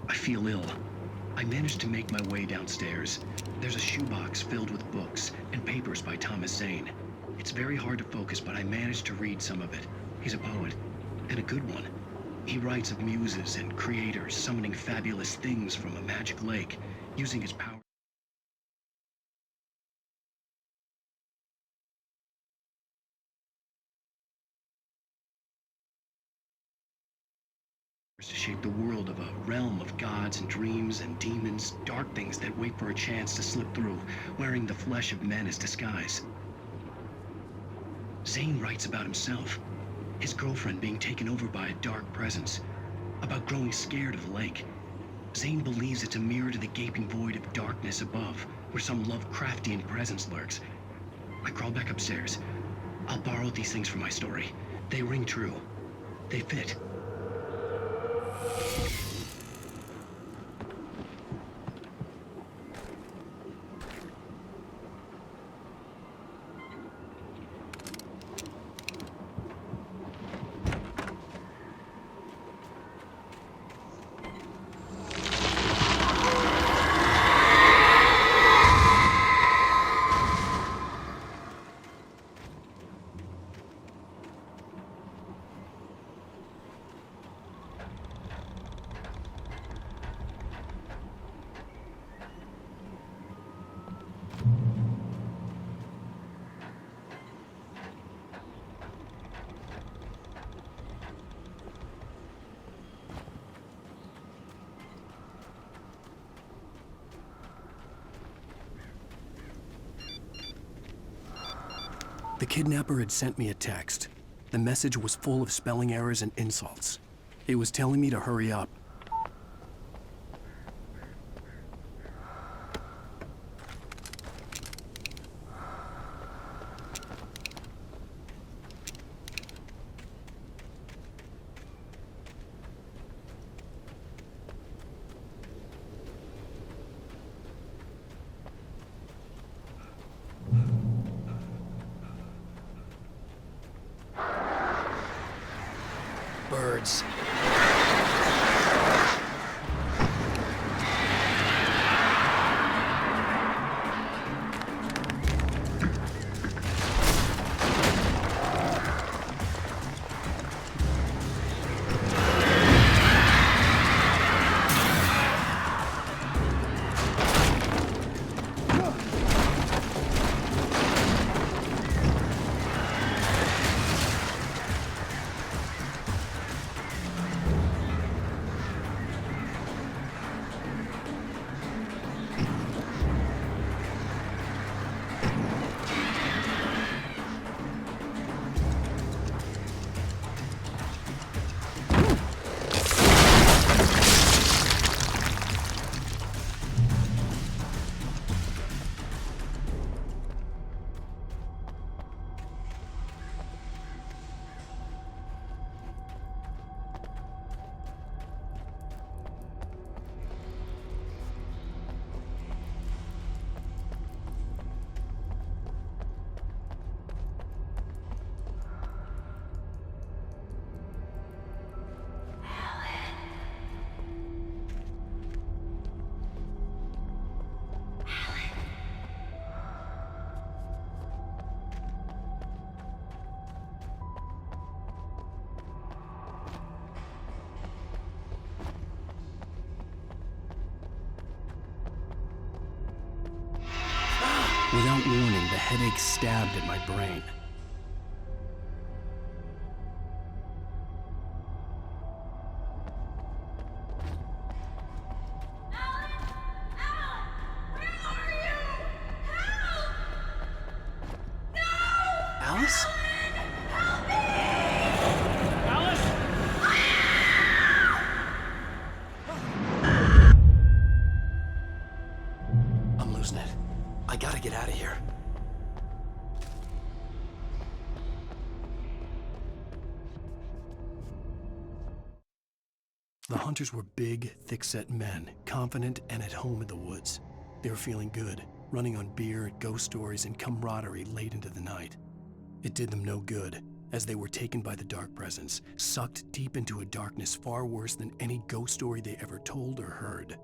I feel ill. I managed to make my way downstairs. There's a shoebox filled with books and papers by Thomas Zane. It's very hard to focus, but I managed to read some of it. He's a poet, and a good one. He writes of muses and creators summoning fabulous things from a magic lake, using his power to shape the world of a realm of gods and dreams and demons, dark things that wait for a chance to slip through, wearing the flesh of men as disguise. Zane writes about himself, his girlfriend being taken over by a dark presence, about growing scared of the lake. Zane believes it's a mirror to the gaping void of darkness above, where some Lovecraftian presence lurks. I crawl back upstairs. I'll borrow these things for my story. They ring true. They fit. The kidnapper had sent me a text. The message was full of spelling errors and insults. It was telling me to hurry up. Birds. Without warning, the headache stabbed at my brain. Alice? I'm losing it. I gotta get out of here. The hunters were big, thick-set men, confident and at home in the woods. They were feeling good, running on beer, ghost stories, and camaraderie late into the night. It did them no good. as they were taken by the dark presence, sucked deep into a darkness far worse than any ghost story they ever told or heard.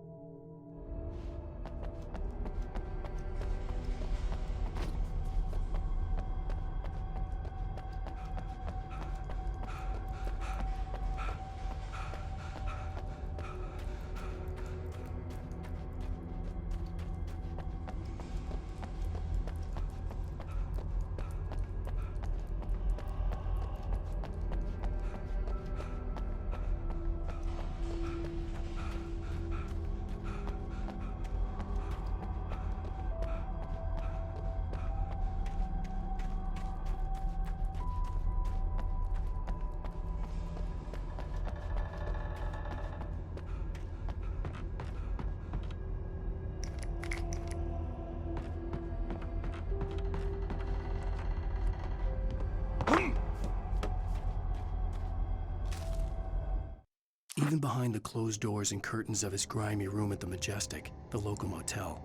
Even behind the closed doors and curtains of his grimy room at the Majestic, the local motel,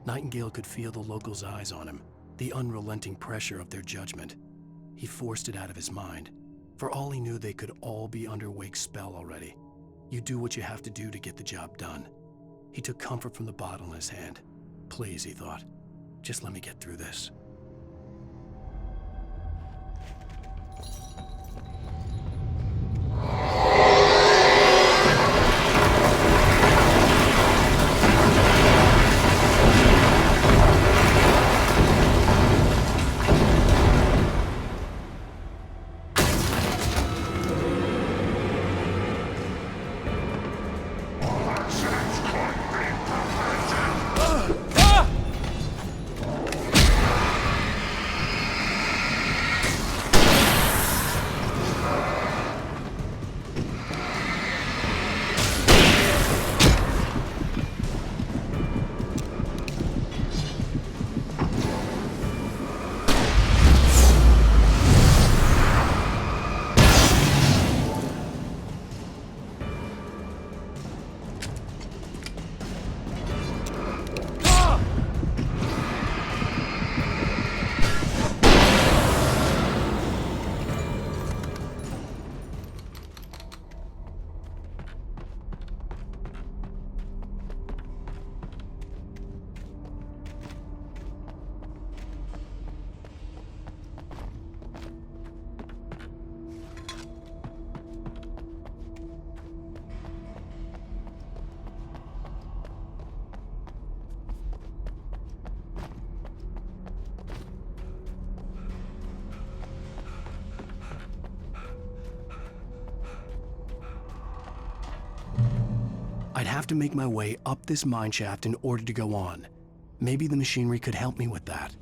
Nightingale could feel the locals' eyes on him, the unrelenting pressure of their judgment. He forced it out of his mind. For all he knew, they could all be under Wake's spell already. You do what you have to do to get the job done. He took comfort from the bottle in his hand. Please, he thought, just let me get through this. I'd have to make my way up this mineshaft in order to go on. Maybe the machinery could help me with that.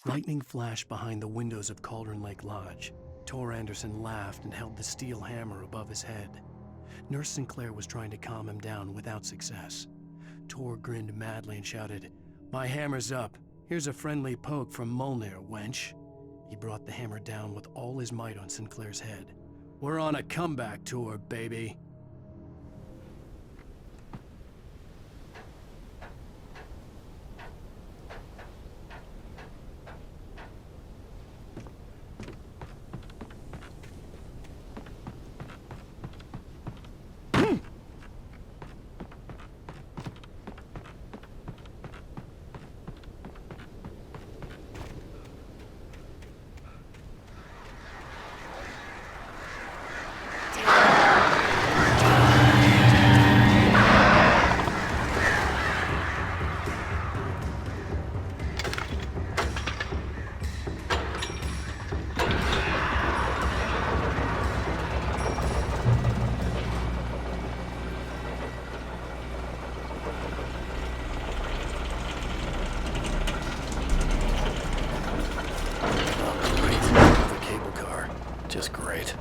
Lightning flashed behind the windows of Cauldron Lake Lodge. Tor Anderson laughed and held the steel hammer above his head. Nurse Sinclair was trying to calm him down without success. Tor grinned madly and shouted, "My hammer's up. Here's a friendly poke from Molnir, wench." He brought the hammer down with all his might on Sinclair's head. "We're on a comeback tour, baby." Just great.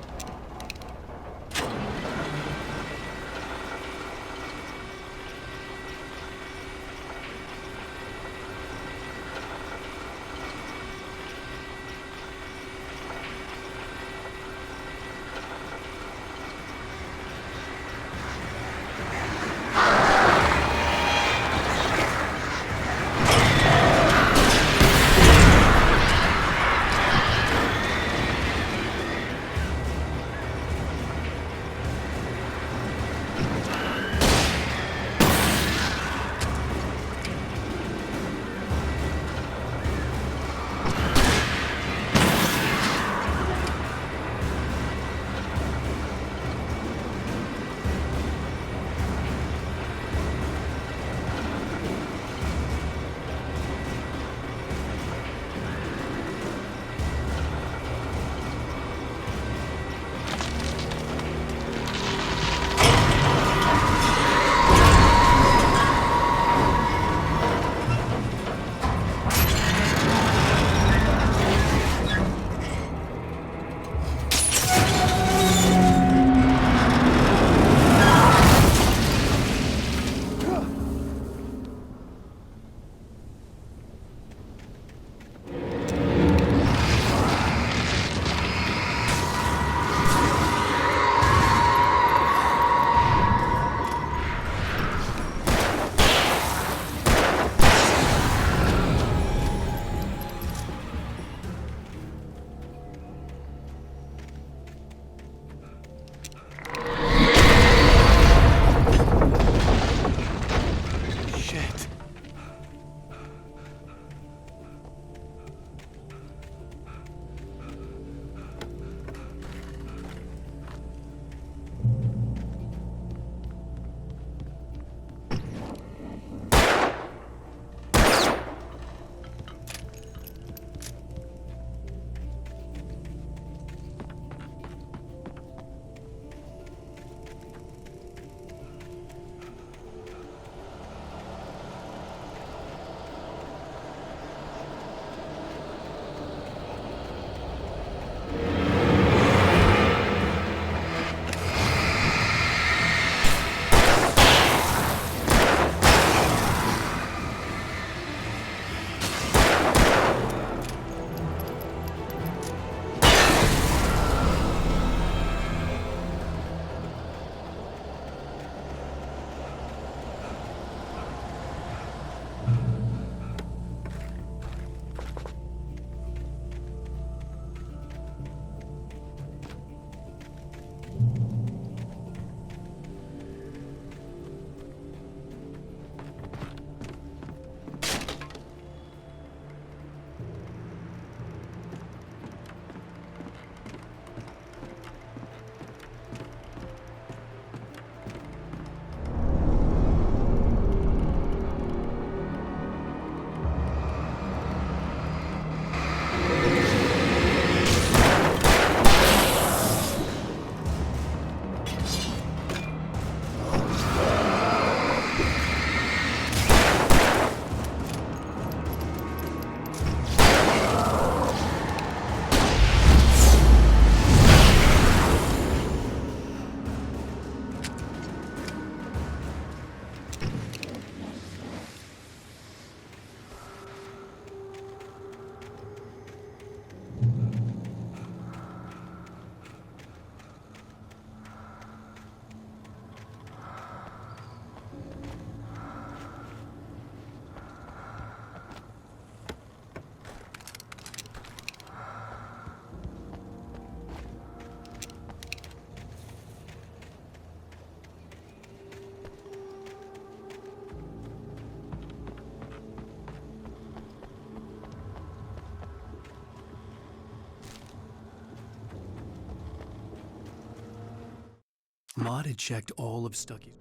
Maud had checked all of Stucky's.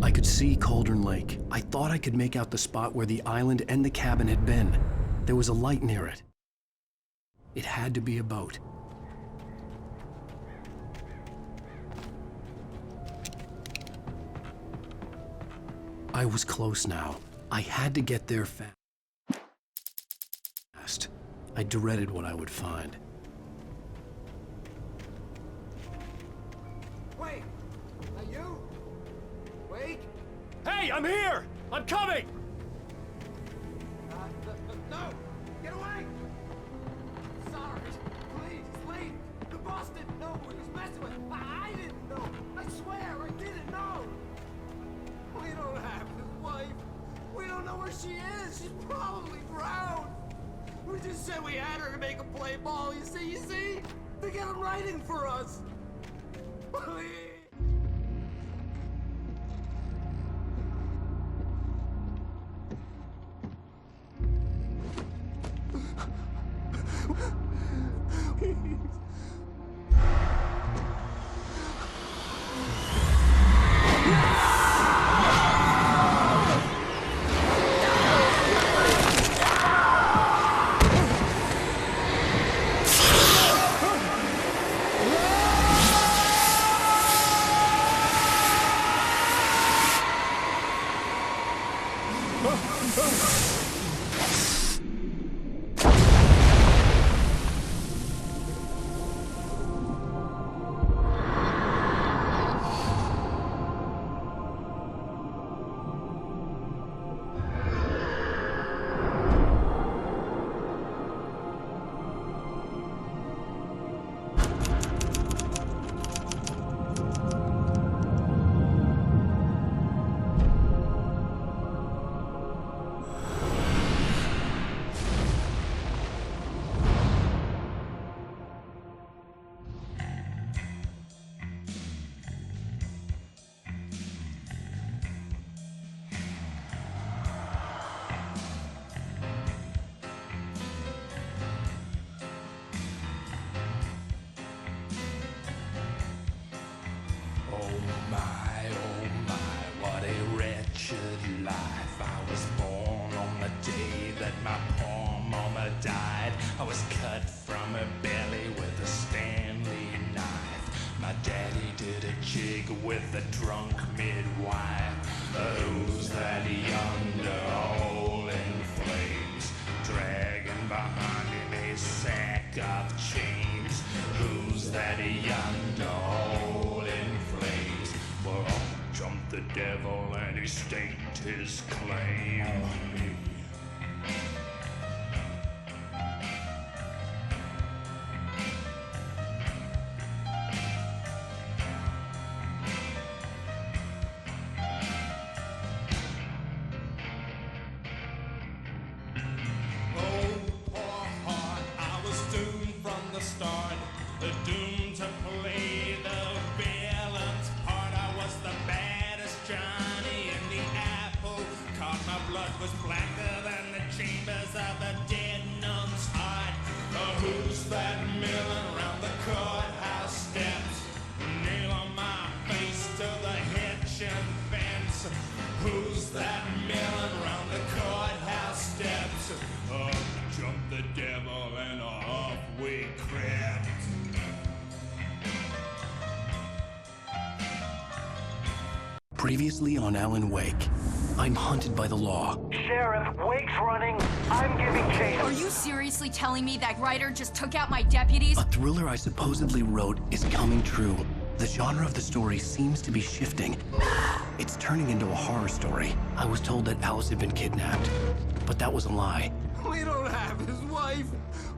I could see Cauldron Lake. I thought I could make out the spot where the island and the cabin had been. There was a light near it. It had to be a boat. I was close now. I had to get there fast. I dreaded what I would find. Wait! Are you? Wait! Hey, I'm here! I'm coming! No! Get away! Sorry. Please, please! The boss didn't know who he was messing with. I didn't know. I swear, I didn't know. We don't have his wife. We don't know where she is. She's probably drowned. We just said we had her to make a play ball. You see? To get him writing for us. Please. with the drunk midwife. Who's that yonder hole in flames, dragging behind him a sack of chains? Who's that yonder hole in flames? Well, up jumped the devil and he staked his claim on me. Start, doomed to play the villain's part. I was the baddest Johnny in the apple cart. My blood was blacker than the chambers of a dead nun's heart. Who's that milling around the courthouse steps? Nail on my face to the hitch and fence. Who's that milling around the courthouse steps? Up jumped the devil and off we crept. Previously on Alan Wake, I'm hunted by the law. Sheriff, Wake's running. I'm giving chase. Are you seriously telling me that writer just took out my deputies? A thriller I supposedly wrote is coming true. The genre of the story seems to be shifting. It's turning into a horror story. I was told that Alice had been kidnapped, but that was a lie. We don't have his wife.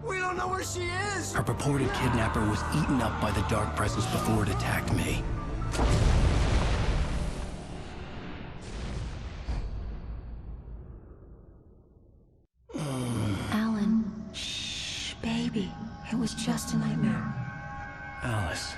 We don't know where she is. Her purported kidnapper was eaten up by the dark presence before it attacked me. Alan, shh, baby. It was just a nightmare. Alice.